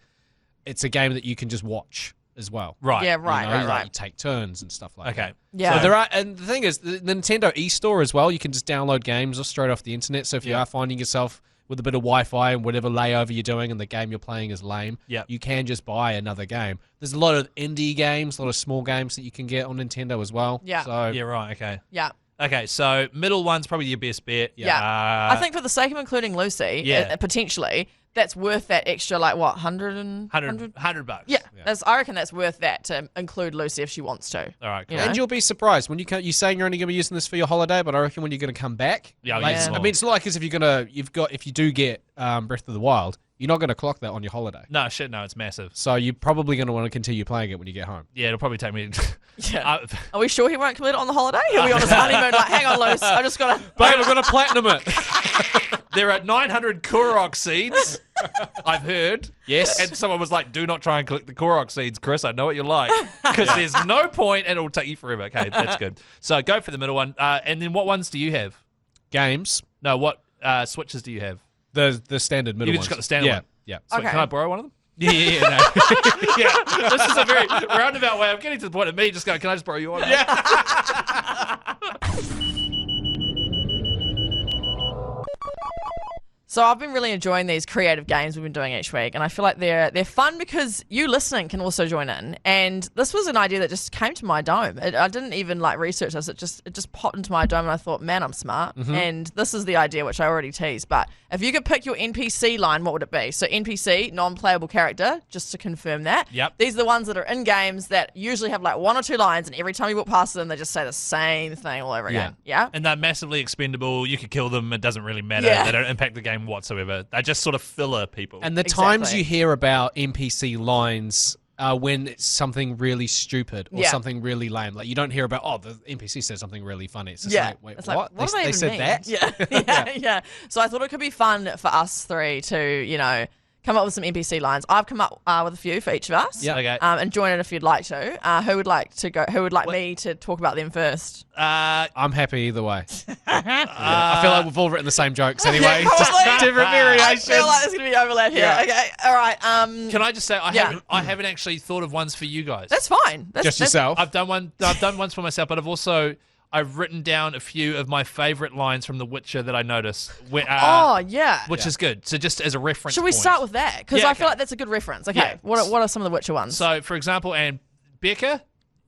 it's a game that you can just watch as well. Right. Yeah, right, You know, right. you take turns and stuff like that. Okay. Yeah. So there are, and the thing is, the Nintendo eStore as well. You can just download games straight off the internet. So if you Yeah. are finding yourself with a bit of Wi-Fi and whatever layover you're doing and the game you're playing is lame, Yep. you can just buy another game. There's a lot of indie games, a lot of small games that you can get on Nintendo as well. Yeah. So Yeah, right. Okay. Yeah. Okay, so middle one's probably your best bet. Yeah. I think for the sake of including Lucy, Yeah. Potentially, that's worth that extra, like, what, 100 $100. Yeah. I reckon that's worth that to include Lucy if she wants to. All right, cool. You know? And you'll be surprised when you're saying you're only going to be using this for your holiday, but I reckon when you're going to come back, Yeah, I'll like, use it I more. mean, it's not like as if if you do get Breath of the Wild, you're not going to clock that on your holiday. No, shit, no, it's massive. So you're probably going to want to continue playing it when you get home. Yeah, it'll probably take me... Yeah. Are we sure he won't complete it on the holiday? He'll be on his honeymoon, like, hang on, Luce, I just got to... Babe, I've got to platinum it. There are 900 Korok seeds, I've heard. Yes. And someone was like, do not try and collect the Korok seeds, Chris. I know what you're like. Because there's no point and it'll take you forever. Okay, that's good. So go for the middle one. And then what ones do you have? Games, No, what switches do you have? the standard middle You ones. just got the standard one? Yeah. So Okay. can I borrow one of them? Yeah, no. Yeah. This is a very roundabout way. I'm getting to the point of me just going, can I just borrow you one? Yeah. So I've been really enjoying these creative games we've been doing each week, and I feel like they're fun because you listening can also join in. And this was an idea that just came to my dome. I didn't even like research this; it just popped into my dome, and I thought, man, I'm smart. And this is the idea which I already teased. But if you could pick your NPC line, what would it be? So NPC, non-playable character, just to confirm that. Yep. These are the ones that are in games that usually have like one or two lines, and every time you walk past them, they just say the same thing all over again. Yeah. And they're massively expendable. You could kill them. It doesn't really matter. Yeah. They don't impact the game whatsoever. They're just sort of filler people. And the times you hear about NPC lines are when it's something really stupid or Yeah. something really lame. Like you don't hear about, oh, the NPC said something really funny. It's just Yeah. like, wait, It's what? like, what do they even said mean? that? Yeah. So I thought it could be fun for us three to, come up with some NPC lines. I've come up with a few for each of us. Yeah. Okay. And join in if you'd like to. Who would like to go? Who would like me to talk about them first? I'm happy either way. I feel like we've all written the same jokes anyway. Yeah, just probably. different I variations. feel like there's going to be overlap here. Yeah. Okay. All right. Can I just say Yeah. I haven't actually thought of ones for you guys. That's fine. Just yourself. I've done ones for myself, but I've written down a few of my favorite lines from The Witcher that I noticed. Oh yeah. Which is good. So just as a reference Should we point. start with that? Because Yeah, I feel okay. like that's a good reference. Okay. Yeah. What are some of the Witcher ones? So, for example, and Becca,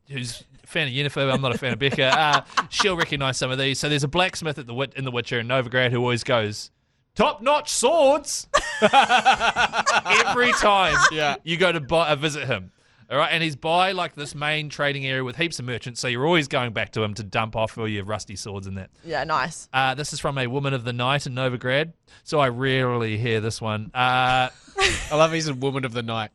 who's a fan of Yennefer, I'm not a fan of Becca, she'll recognise some of these. So there's a blacksmith in The Witcher in Novigrad who always goes, top-notch swords! Every time you go to visit him. All right, and he's by like this main trading area with heaps of merchants, so you're always going back to him to dump off all your rusty swords and that. yeah, nice. This is from a woman of the night in Novigrad, so I rarely hear this one. I love he's a woman of the night.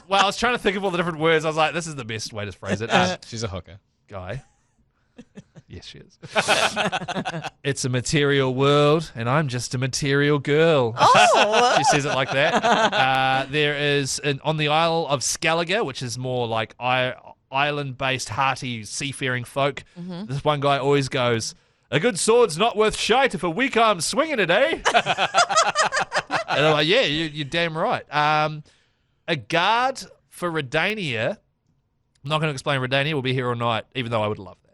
Well, I was trying to think of all the different words. I was like, this is the best way to phrase it. She's a hooker. Guy. Yes, she is. It's a material world, and I'm just a material girl. Oh. She says it like that. There is on the Isle of Skellige, which is more like island-based, hearty, seafaring folk. This one guy always goes, "A good sword's not worth shite if a weak arm's swinging it, eh?" And I'm like, yeah, you're damn right. A guard for Redania. I'm not going to explain Redania. We'll be here all night, even though I would love that.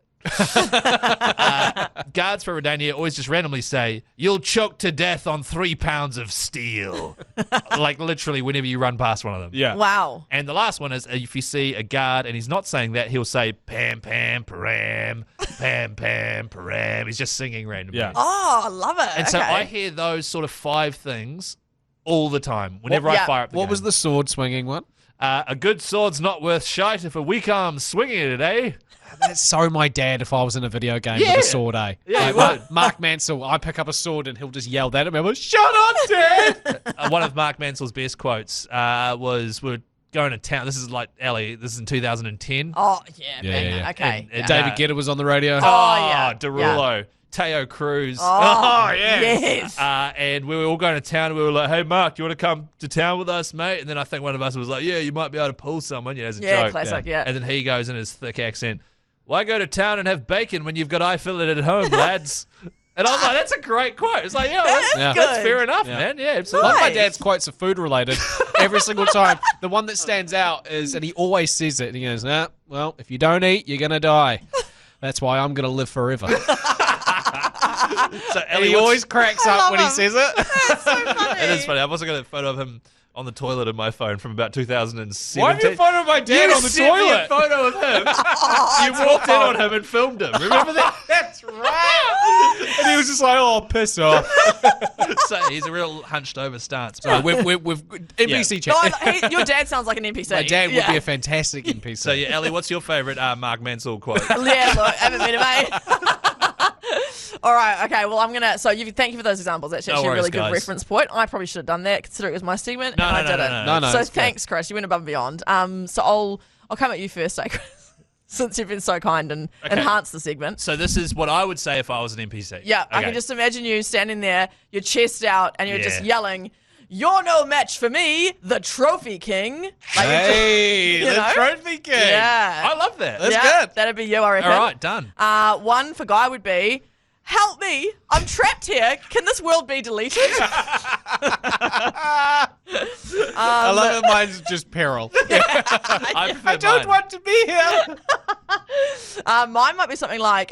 Guards for Redania always just randomly say, "You'll choke to death on 3 pounds of steel." Like literally whenever you run past one of them. Yeah. Wow. And the last one is if you see a guard and he's not saying that, he'll say pam pam param, pam pam param. He's just singing randomly. Yeah. Oh, I love it. And so Okay. I hear those sort of 5 things all the time whenever I fire up the What game. was the sword swinging one? A good sword's not worth shite if a weak arm's swinging it, eh? That's so my dad if I was in a video game Yeah. with a sword, eh? Yeah, you Like, would. Mark Mansell, I pick up a sword and he'll just yell that at me. I'm like, shut up, Dad! One of Mark Mansell's best quotes was, we're going to town. This is like Ellie. This is in 2010. Oh, yeah. Yeah, banger. yeah, yeah. Okay. And- yeah. David Guetta was on the radio. yeah. Derulo. Teo Cruz. Oh, yes. And we were all going to town, and we were like, "Hey, Mark, do you want to come to town with us, mate?" And then I think one of us was like, "Yeah, you might be able to pull someone," as a Yeah, joke. classic, yeah. And then he goes in his thick accent, "Why go to town and have bacon when you've got I fillet at home, lads?" And I was like, "That's a great quote." It's like, That's Yeah. that's good. fair enough, Yeah. man. Yeah, A absolutely. lot of my Nice. dad's quotes are food related. Every single time. The one that stands out is, and he always says it, and he goes, "Nah, well, if you don't eat, you're going to die. That's why I'm going to live forever." So Ellie, He always cracks up when he says it. That's so funny. It is funny. I've also got a photo of him on the toilet in my phone from about 2017. Why have you a photo of my dad on the sent me toilet? a photo of him. You walked in on him and filmed him. Remember that? That's right. And he was just like, "Oh, piss off." So he's a real hunched over stance. So we've NPC No, chat. your dad sounds like an NPC. My dad would be a fantastic NPC. So yeah, Ellie, what's your favourite Mark Mansell quote? Yeah, look, haven't met him, mate. All right, okay. Well, I'm gonna. So thank you for those examples. That's actually a worries, really good guys. reference point. I probably should have done that, considering it was my segment, No, and no, I no, didn't. no, no. So it's good. thanks, Chris. You went above and beyond. So I'll come at you first, Chris, since you've been so kind and enhanced the segment. So this is what I would say if I was an NPC. Yeah, I Okay. can just imagine you standing there, your chest out, and you're just Yeah. yelling, "You're no match for me, the Trophy King." Like, Hey, you the know? trophy king. Yeah. I love that. That's yeah, good. That'd be you, I reckon. All right, done. One for Guy would be, "Help me! I'm trapped here. Can this world be deleted?" I love it. Mine's just peril. I prefer I don't mine. want to be here. Mine might be something like,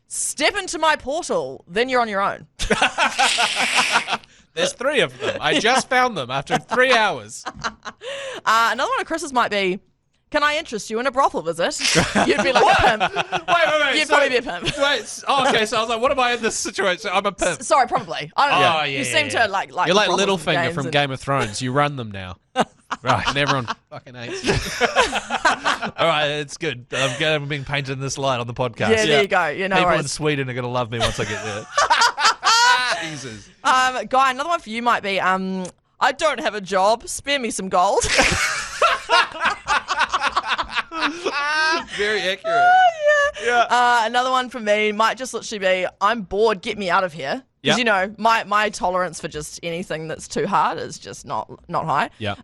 "Step into my portal, then you're on your own." There's 3 of them. I just found them after 3 hours. Another one of Chris's might be, "Can I interest you in a brothel visit?" You'd be like a pimp. Wait. You'd probably be a pimp. Wait. Oh, okay. So I was like, what am I in this situation? I'm a pimp. Sorry, probably. I don't know. Oh, yeah, You yeah, seem yeah. to like You're like brothels Littlefinger games from and- Game of Thrones. You run them now. Right. And everyone fucking hates you. All right, it's good. I'm glad I'm being painted in this light on the podcast. Yeah, there you go. You know, People in Sweden are going to love me once I get there. Jesus. Guy, another one for you might be, "I don't have a job. Spare me some gold." Very accurate. Another one for me might just literally be, "I'm bored. Get me out of here." Yeah. Because you know my tolerance for just anything that's too hard is just not high. Yeah.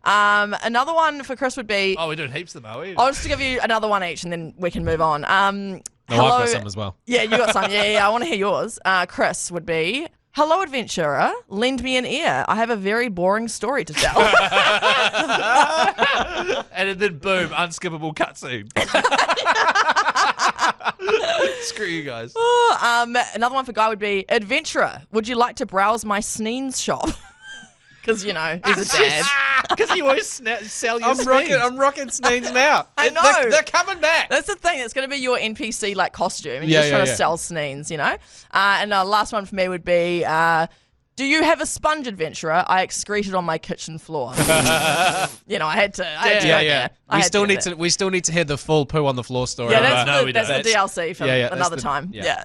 Another one for Chris would be, Oh, we're doing heaps of them, are we? I'll just give you another one each, and then we can move on. No, Hello. I've got some as well. Yeah, you got some. Yeah. I want to hear yours. Chris would be, "Hello, adventurer. Lend me an ear. I have a very boring story to tell." And then boom, unskippable cutscene. Screw you guys. Another one for Guy would be, "Adventurer, would you like to browse my sneens shop?" Because, you know, he's a dad. Because you always sell your I'm rocking sneens now. I know. They're coming back. That's the thing. It's going to be your NPC like costume, and Yeah, you're just yeah, trying to yeah. sell sneens, you know. And the last one for me would be, "Do you have a sponge, adventurer? I excreted on my kitchen floor." You know, I had to. I had to Yeah, go yeah. there. I had We go there. still need to hear the full poo on the floor story. Yeah, of that's, that. No, the, we that's don't. the DLC for Yeah, that's another the- time. yeah. Yeah.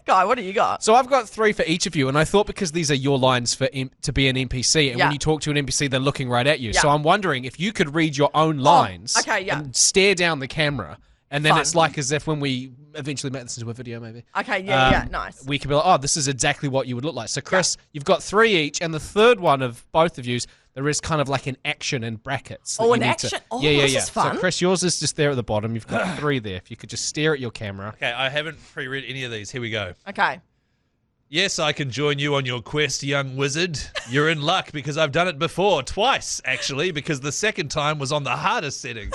Guy, what do you got? So I've got 3 for each of you, and I thought because these are your lines for to be an NPC, and Yeah. when you talk to an NPC, they're looking right at you. Yeah. So I'm wondering if you could read your own lines okay, yeah. and stare down the camera, and then Fun. it's like as if when we eventually make this into a video, maybe. Okay, yeah, nice. We could be like, oh, this is exactly what you would look like. So, Chris, you've got 3 each, and the third one of both of you's, there is kind of like an action in brackets. that Oh, you an need action? To, Oh, yeah, this is fun. So, Chris, yours is just there at the bottom. You've got 3 there. If you could just stare at your camera. Okay, I haven't pre-read any of these. Here we go. Okay. Yes, I can join you on your quest, young wizard. You're in luck because I've done it before, twice actually, because the second time was on the hardest setting.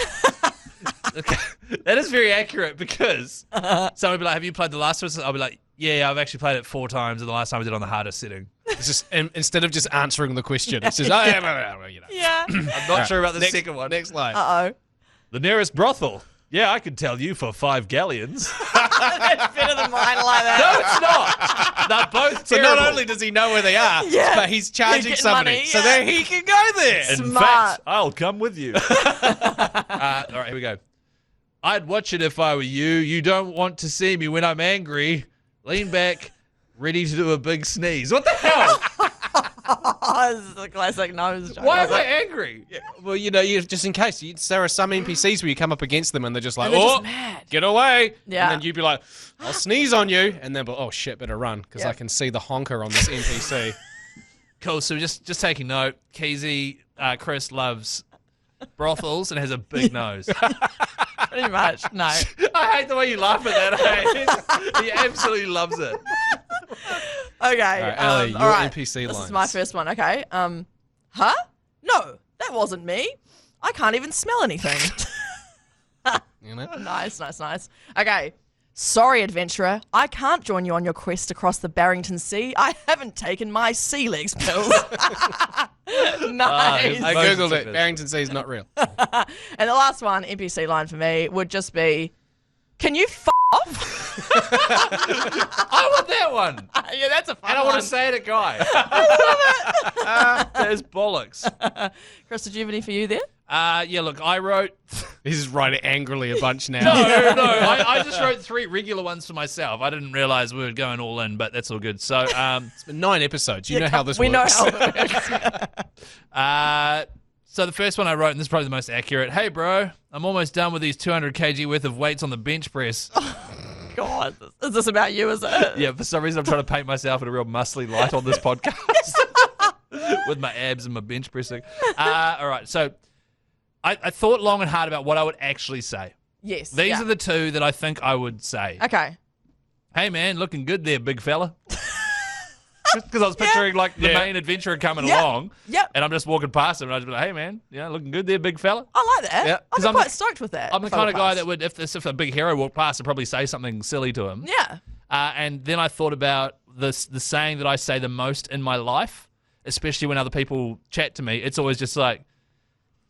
Okay. That is very accurate because someone will be like, "Have you played the last one?" I'll be like, "Yeah, I've actually played it 4 times, and the last time I did it on the hardest setting." It's just instead of just answering the question, it's just, oh, yeah, you know. Yeah. I'm not sure about the second one. Next line. Uh-oh. The nearest brothel. Yeah, I could tell you for 5 galleons. That's better than mine like No, that. it's not. They're both So terrible. not only does he know where they are, Yeah. but he's charging getting somebody, money, so yeah. that he can go there. In Smart. fact, I'll come with you. All right, here we go. I'd watch it if I were you. You don't want to see me when I'm angry. Lean back, ready to do a big sneeze. What the hell? Oh, this is a classic nose joke. Why am I angry? Well, you know, just in case, there are some NPCs where you come up against them and they're just like, And they're oh, just mad. get away. Yeah. And then you'd be like, I'll sneeze on you. And then, oh, shit, better run because Yeah. I can see the honker on this NPC. Cool, so just taking note, Keezy, Chris loves brothels and has a big nose. Pretty much. No. I hate the way you laugh at that. Hey? He absolutely loves it. Okay. right, Ellie, your all right. NPC This lines. is my first one. Okay. Huh? No, that wasn't me. I can't even smell anything. You know? Nice. Okay. Sorry, adventurer, I can't join you on your quest across the Barrington Sea. I haven't taken my sea legs pills. Nice. I googled it. Barrington Sea is not real. And the last one, NPC line for me, would just be, can you off? I want that one. Yeah, that's a fun And I one. want to say it a guy. I love it. There's bollocks. Chris, did you have any for you there? Yeah, look, I wrote... He's just writing angrily a bunch now. No, I just wrote 3 regular ones for myself. I didn't realise we were going all in, but that's all good. So, It's been 9 episodes. You know how this we works. know how it works. So the first one I wrote, and this is probably the most accurate. Hey, bro, I'm almost done with these 200 kg worth of weights on the bench press. God, is this about you, is it? Yeah, for some reason I'm trying to paint myself in a real muscly light on this podcast with my abs and my bench pressing. All right, so I thought long and hard about what I would actually say. Yes. These are the 2 that I think I would say. Okay. Hey, man, looking good there, big fella. Because I was picturing like the main adventurer coming along, and I'm just walking past him, and I'd be like, "Hey, man, looking good there, big fella." I like that. Yeah. I'm quite stoked with that. I'm the kind of guy that would, if a big hero walked past, I'd probably say something silly to him. Yeah. And then I thought about the saying that I say the most in my life, especially when other people chat to me. It's always just like,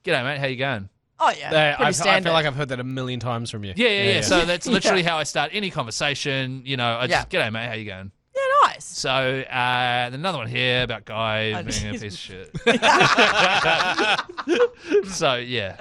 "G'day, mate, how you going?" Oh, yeah. Pretty I standard. feel like I've heard that a million times from you. Yeah. So that's literally how I start any conversation. I just, "G'day, mate, how you going?" Yeah, nice. So another one here about guys being a piece of shit. So yeah.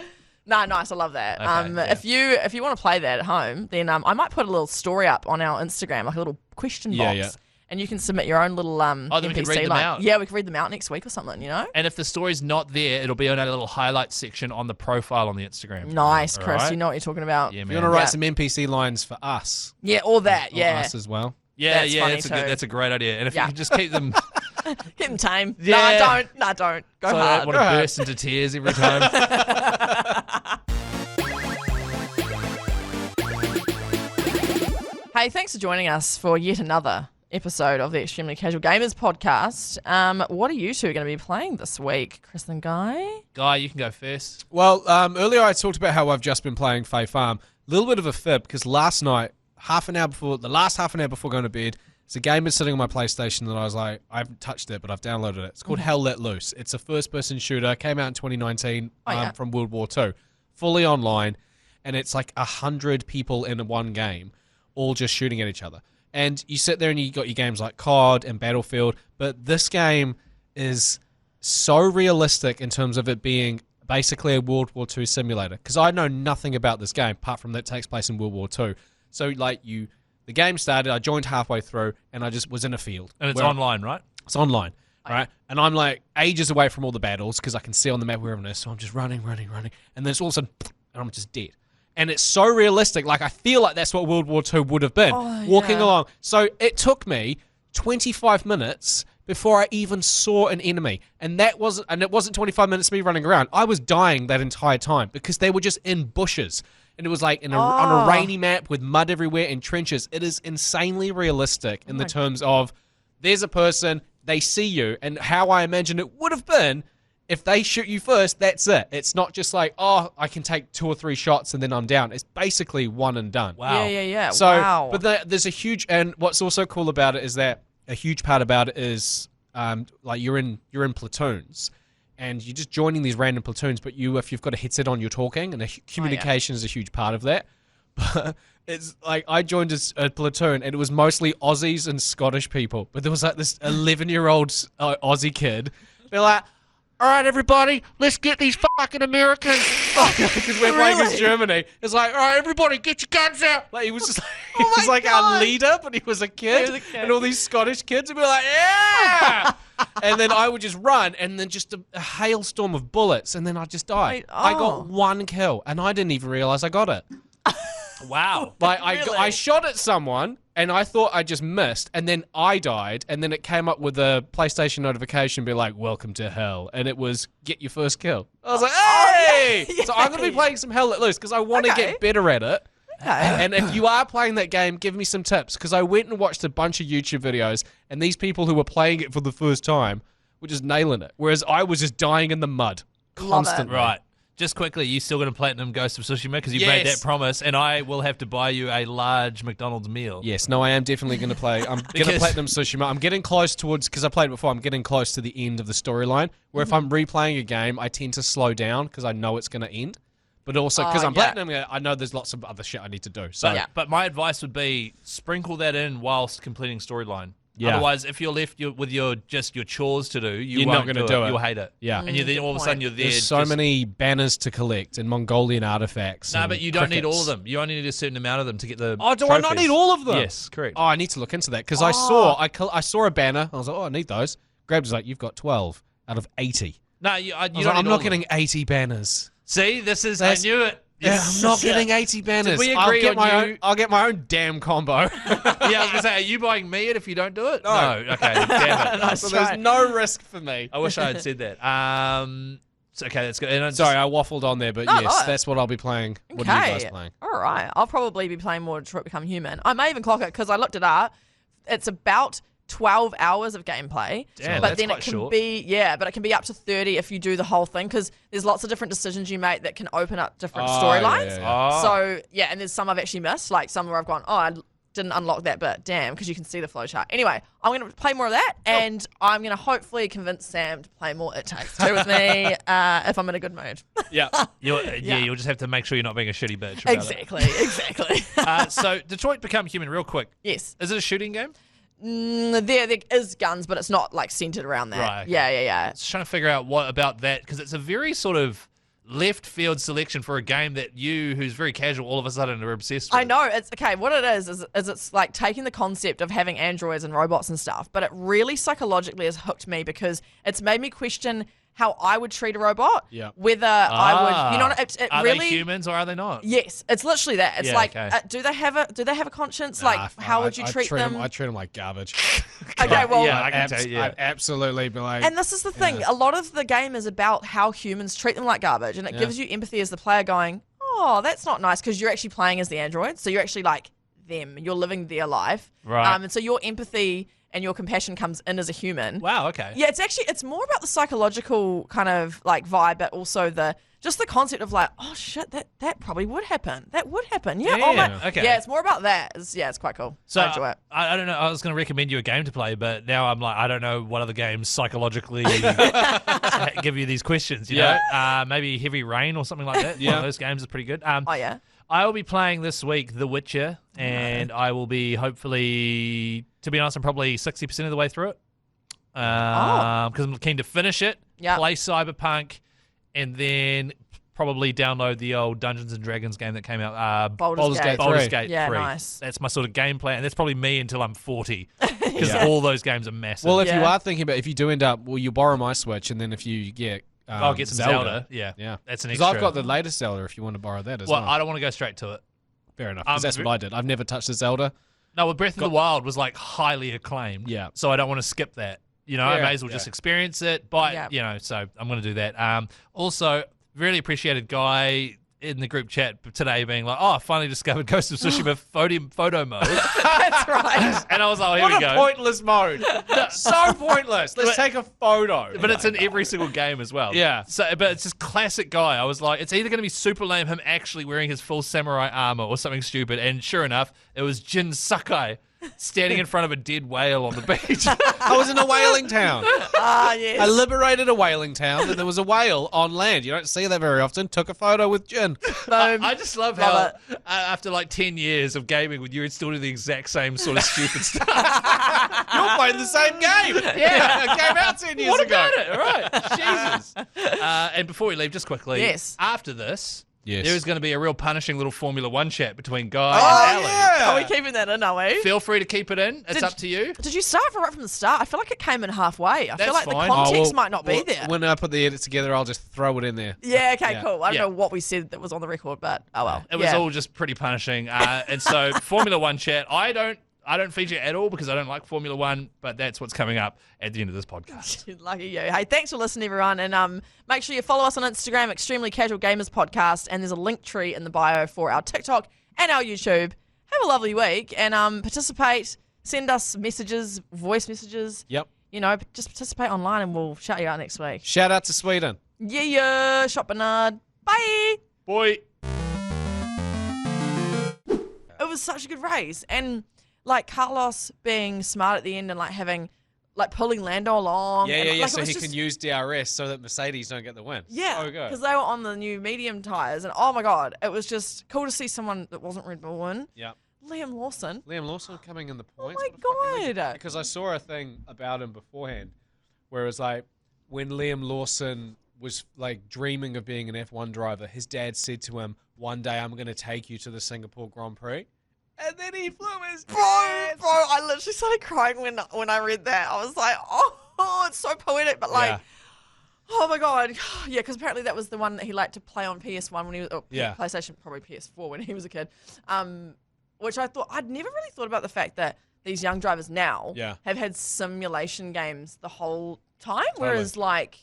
No, nice. I love that. Okay, yeah. If you want to play that at home, then I might put a little story up on our Instagram, like a little question box. Yeah. And you can submit your own little then we NPC can read them line. out. Yeah, we can read them out next week or something, And if the story's not there, it'll be on a little highlight section on the profile on the Instagram. Nice, All Chris. right? You know what you're talking about. Yeah, If man. you want to write Yeah. some NPC lines for us. Yeah, all that. Or Yeah. us as well. Yeah, That's funny that's a great idea. And if Yeah. you can just keep them Keep them tame. Yeah. No, don't. Go so I hard. don't want to burst into tears every time. Hey, thanks for joining us for yet another episode of the Extremely Casual Gamers podcast. What are you two going to be playing this week, Chris and Guy? Guy, you can go first. Well, earlier I talked about how I've just been playing Fae Farm. A little bit of a fib because last night, the last half an hour before going to bed, it's a game that's sitting on my PlayStation that I was like, I haven't touched it, but I've downloaded it. It's called Hell Let Loose. It's a first-person shooter. Came out in 2019 from World War II. Fully online, and it's like 100 people in one game, all just shooting at each other. And you sit there and you got your games like COD and Battlefield, but this game is so realistic in terms of it being basically a World War II simulator. Because I know nothing about this game apart from that it takes place in World War II. So the game started, I joined halfway through, and I just was in a field. And it's online, right? It's online, right? And I'm like ages away from all the battles because I can see on the map where everyone is. So I'm just running. And then it's all of a sudden, and I'm just dead. And it's so realistic. Like, I feel like that's what World War II would have been. Walking along. So it took me 25 minutes before I even saw an enemy. And it wasn't 25 minutes of me running around. I was dying that entire time because they were just in bushes. And it was like on a rainy map with mud everywhere and trenches. It is insanely realistic in the terms of there's a person, they see you, and how I imagine it would have been if they shoot you first, that's it. It's not just like, I can take 2 or 3 shots and then I'm down. It's basically one and done. Wow. Yeah. So, wow. but there's a huge, and what's also cool about it is that a huge part about it is, like you're in platoons, and you're just joining these random platoons. But if you've got a headset on, you're talking, and communication is a huge part of that. But it's like I joined a platoon, and it was mostly Aussies and Scottish people. But there was like this 11-year-old Aussie kid. They're like, all right, everybody, let's get these fucking Americans. Because we're playing against Germany. It's like, all right, everybody, get your guns out. Like, he was just like, he was like our leader, but he was a kid. And all these Scottish kids would be like, yeah. And then I would just run, and then just a hailstorm of bullets, and then I'd just die. Wait, I got 1 kill, and I didn't even realize I got it. Wow. Like, Really? I shot at someone, and I thought I just missed, and then I died, and then it came up with a PlayStation notification, be like, welcome to hell, and it was, get your first kill. I was like, hey! yay! So I'm going to be playing some Hell Let Loose, because I want to get better at it. Okay. And if you are playing that game, give me some tips, because I went and watched a bunch of YouTube videos, and these people who were playing it for the first time were just nailing it, whereas I was just dying in the mud Love it. constantly. Right. Just quickly, you still going to platinum Ghost of Tsushima because you made that promise, and I will have to buy you a large McDonald's meal. Yes, no, I am definitely going to play. I'm going to platinum Tsushima. I'm getting close towards, because I played it before, I'm getting close to the end of the storyline, where if I'm replaying a game, I tend to slow down because I know it's going to end. But also, because I'm platinum, I know there's lots of other shit I need to do. So, but my advice would be sprinkle that in whilst completing storyline. Yeah. Otherwise, if you're left with your chores to do, you're not going to do it. You'll hate it. Yeah. And then all of a sudden you're there. There's so many banners to collect and Mongolian artifacts. No, but you don't need crickets. all of them. You only need a certain amount of them to get the. Oh, do I not trophies. need all of them? Yes, correct. Oh, I need to look into that because I saw a banner. I was like, oh, I need those. Grabbed it, like, you've got 12 out of 80. No, you don't. I'm not getting 80 banners. See, I knew it. Yeah, I'm not getting 80 banners. Did we agree I'll get my own damn combo. Yeah, I was going to say, are you buying me it if you don't do it? No. Okay, damn it. So there's no risk for me. I wish I had said that. Okay, that's good. And Sorry, I waffled on there, but yes, that's what I'll be playing. What are you guys playing? All right. I'll probably be playing more Detroit Become Human. I may even clock it because I looked it up. It's about 12 hours of gameplay. Damn, but that's then quite it can short. but it can be up to 30 if you do the whole thing because there's lots of different decisions you make that can open up different storylines. So, and there's some I've actually missed, like some where I've gone, I didn't unlock that bit, damn, because you can see the flowchart. Anyway, I'm going to play more of that, and I'm going to hopefully convince Sam to play more It Takes Two with me if I'm in a good mood. Yeah. You'll just have to make sure you're not being a shitty bitch. About Exactly. So, Detroit Become Human, real quick. Yes. Is it a shooting game? There is guns, but it's not like centered around that. Right. Yeah. Just trying to figure out what about that, because it's a very sort of left field selection for a game that who's very casual, all of a sudden are obsessed with. I know. It's okay. What it is it's like taking the concept of having androids and robots and stuff, but it really psychologically has hooked me because it's made me question how I would treat a robot. Yeah. Whether I would, it are really. They humans or are they not? Yes, it's literally that. It's do they have a conscience? How would you treat them? I treat them like garbage. Okay, well, I can tell you. I'd absolutely be like. And this is the thing. A lot of the game is about how humans treat them like garbage, and it gives you empathy as the player, going, "Oh, that's not nice," because you're actually playing as the android, so you're actually like them. You're living their life, right? And so your empathy and your compassion comes in as a human. Wow, okay. Yeah, it's more about the psychological kind of like vibe, but also the concept of like, oh shit, that probably would happen. That would happen. Yeah. Damn, okay. Yeah, it's more about that. It's quite cool. So I enjoy it. I don't know. I was going to recommend you a game to play, but now I'm like, I don't know what other games psychologically give you these questions. You know, maybe Heavy Rain or something like that. One of those games is pretty good. Oh yeah. I will be playing this week The Witcher, and I will be hopefully, to be honest, I'm probably 60% of the way through it. Because I'm keen to finish it, play Cyberpunk, and then probably download the old Dungeons and Dragons game that came out. Baldur's Gate 3. Yeah, nice. That's my sort of game plan, and that's probably me until I'm 40, because all those games are massive. Well, if you are thinking about, if you do end up, you borrow my Switch, and then if you get I'll get some Zelda. Yeah. That's an extra. Because I've got the latest Zelda if you want to borrow that as well. Well, I don't want to go straight to it. Fair enough, because that's what I did. I've never touched the Zelda. No, well, Breath of the Wild was like highly acclaimed. Yeah. So I don't want to skip that. You know, I may as well just experience it. But, you know, so I'm going to do that. Also, really appreciated Guy in the group chat today being like, I finally discovered Ghost of Tsushima photo mode. That's right. And I was like, here we go. What a pointless mode. So pointless. Let's take a photo. But it's in every single game as well. Yeah. So, but it's just classic Guy. I was like, it's either going to be super lame, him actually wearing his full samurai armor or something stupid. And sure enough, it was Jin Sakai standing in front of a dead whale on the beach. I was in a whaling town. Yes. I liberated a whaling town, and there was a whale on land. You don't see that very often. Took a photo with Jin. I just love how after like 10 years of gaming with you, it's still do the exact same sort of stupid stuff. You're playing the same game. Yeah, it came out 10 years ago. What about it? All right. Jesus. And before we leave, just quickly. Yes. After this, Yes. there is going to be a real punishing little Formula One chat between Guy and Ellie. Yeah. Are we keeping that in, are we? Feel free to keep it in. It's up to you. Did you start right from the start? I feel like it came in halfway. I feel That's like fine. the context might not be there. When I put the edit together, I'll just throw it in there. Yeah, okay, Yeah. cool. I don't Yeah. know what we said that was on the record, but oh well. It was all just pretty punishing. And so Formula One chat, I don't feature at all because I don't like Formula One, but that's what's coming up at the end of this podcast. Lucky you. Hey, thanks for listening, everyone. And make sure you follow us on Instagram, Extremely Casual Gamers Podcast. And there's a link tree in the bio for our TikTok and our YouTube. Have a lovely week and participate. Send us messages, voice messages. Yep. You know, just participate online and we'll shout you out next week. Shout out to Sweden. Yeah, Shop Bernard. Bye. Bye. Boy. It was such a good race, and like Carlos being smart at the end and like having like pulling Lando along. Yeah, and, yeah, yeah. like, So it was he just- can use DRS so that Mercedes don't get the win. Yeah, So good. because they were on the new medium tires, and oh my god, it was just cool to see someone that wasn't Red Bull win. Yeah. Liam Lawson. Liam Lawson coming in the points. my What a fucking legend. God. Because I saw a thing about him beforehand where it was like when Liam Lawson was like dreaming of being an F1 driver, his dad said to him, "One day I'm going to take you to the Singapore Grand Prix." And then he flew his Bro, pants. I literally started crying when I read that. I was like, oh, it's so poetic, but like, Yeah. oh my god, yeah, because apparently that was the one that he liked to play on PS1 when he was, Yeah. PlayStation, probably PS4 when he was a kid. Which I thought I'd never really thought about the fact that these young drivers now Yeah. have had simulation games the whole time, whereas like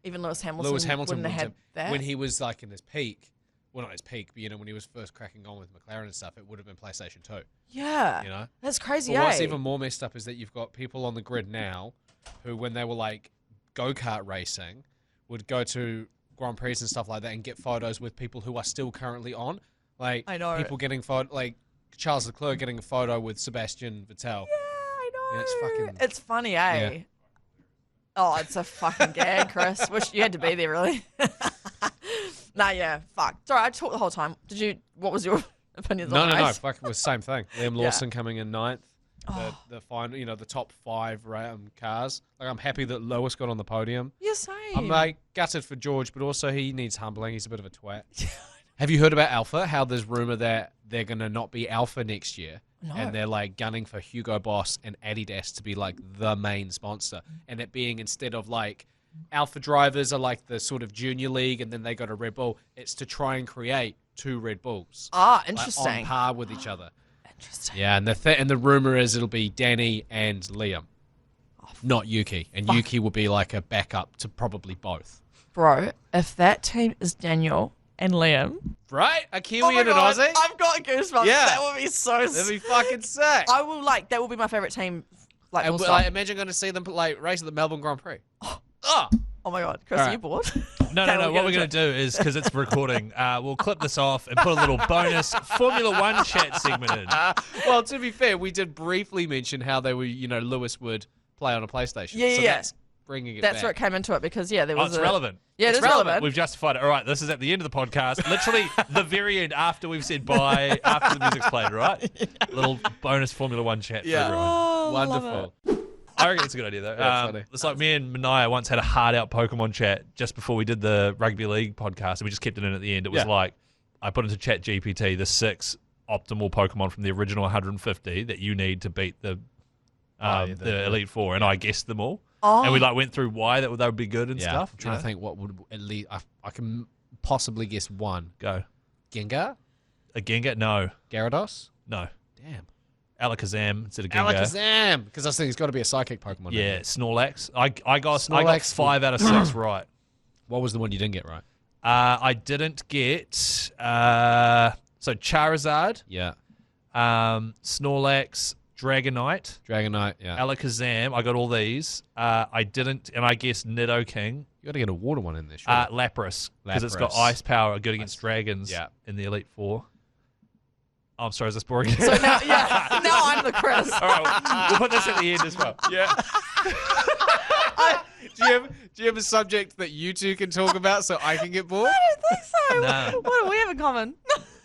even Lewis Hamilton, wouldn't have had that. when he was like in his peak. Well, not his peak, but you know when he was first cracking on with McLaren and stuff, it would have been PlayStation 2. Yeah, You know. that's crazy. But what's eh? even more messed up is that you've got people on the grid now who, when they were like go-kart racing, would go to Grand Prix and stuff like that and get photos with people who are still currently on. Like, I know. people getting like Charles Leclerc getting a photo with Sebastian Vettel. Yeah, I know. Yeah, it's fucking- It's funny, eh? Yeah. Oh, it's a fucking gag, Chris. Wish you had to be there, really. Nah, yeah, fuck. Sorry, I talked the whole time. What was your opinions on the No. race? Fuck, it was the same thing. Liam Yeah. Lawson coming in ninth. Oh. The final, the top 5 cars. Like, I'm happy that Lewis got on the podium. You're same. I'm like gutted for George, but also he needs humbling. He's a bit of a twat. Have you heard about Alpha? How there's rumor that they're gonna not be Alpha next year, No. and they're like gunning for Hugo Boss and Adidas to be like the main sponsor, and it being instead of like Alpha drivers are like the sort of junior league, and then they go to Red Bull. It's to try and create 2 Red Bulls, Ah, like, interesting. on par with each other. Interesting. Yeah, and the rumor is it'll be Danny and Liam, not Yuki, and fuck. Yuki will be like a backup to probably both. Bro, if that team is Daniel and Liam. Right? A Kiwi Oh my and an God, Aussie? I've got goosebumps. Yeah. That would be so That'd be fucking sick. I will like, that will be my favourite team. Like, And full stop. imagine going to see them like race at the Melbourne Grand Prix. Oh, Oh my God. Chris, All are right. you bored? No. What we're going to do is, because it's recording, we'll clip this off and put a little bonus Formula One chat segment in. well, to be fair, we did briefly mention how they were, Lewis would play on a PlayStation. Yeah, so yeah. that's bringing it That's back. where it came into it because, yeah, there Oh, was it's relevant. Yeah, It's it is relevant. We've justified it. All right, this is at the end of the podcast. Literally the very end after we've said bye, after the music's played, right? Little bonus Formula One chat for everyone. Oh, love Wonderful. it. I reckon it's a good idea, though. Yeah, it's funny. It's like me and Mania once had a hard-out Pokemon chat just before we did the Rugby League podcast, and we just kept it in at the end. It was Yeah. like, I put into Chat GPT the 6 optimal Pokemon from the original 150 that you need to beat the the Elite Four, and I guessed them all. Oh. And we like went through why that would be good and Yeah, stuff. I'm trying to think what would at least I can possibly guess one. Go. Gengar? A Gengar? No. Gyarados? No. Damn. Alakazam instead of Gengar. Alakazam! Because I was thinking it's got to be a psychic Pokemon. Yeah, Snorlax. I got Snorlax. 5 out of 6 right. What was the one you didn't get right? I didn't get so Charizard, Yeah. Snorlax, Dragonite, Dragonite, yeah. Alakazam. I got all these. I didn't, and I guessed Nidoking, You got to get a water one in there, sure. Lapras, because it's got Lapras. ice power, good against dragons Yeah. in the Elite Four. Oh, I'm sorry, is this boring? So now, yeah, now I'm the Chris. All right, we'll put this at the end as well. Yeah. Do you have a subject that you two can talk about so I can get bored? I don't think so. No. What do we have in common?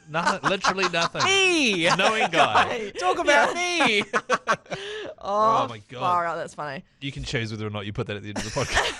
Nothing, literally nothing. Me! Knowing guy. Talk about me! Oh, my God. Far out, that's funny. You can choose whether or not you put that at the end of the podcast.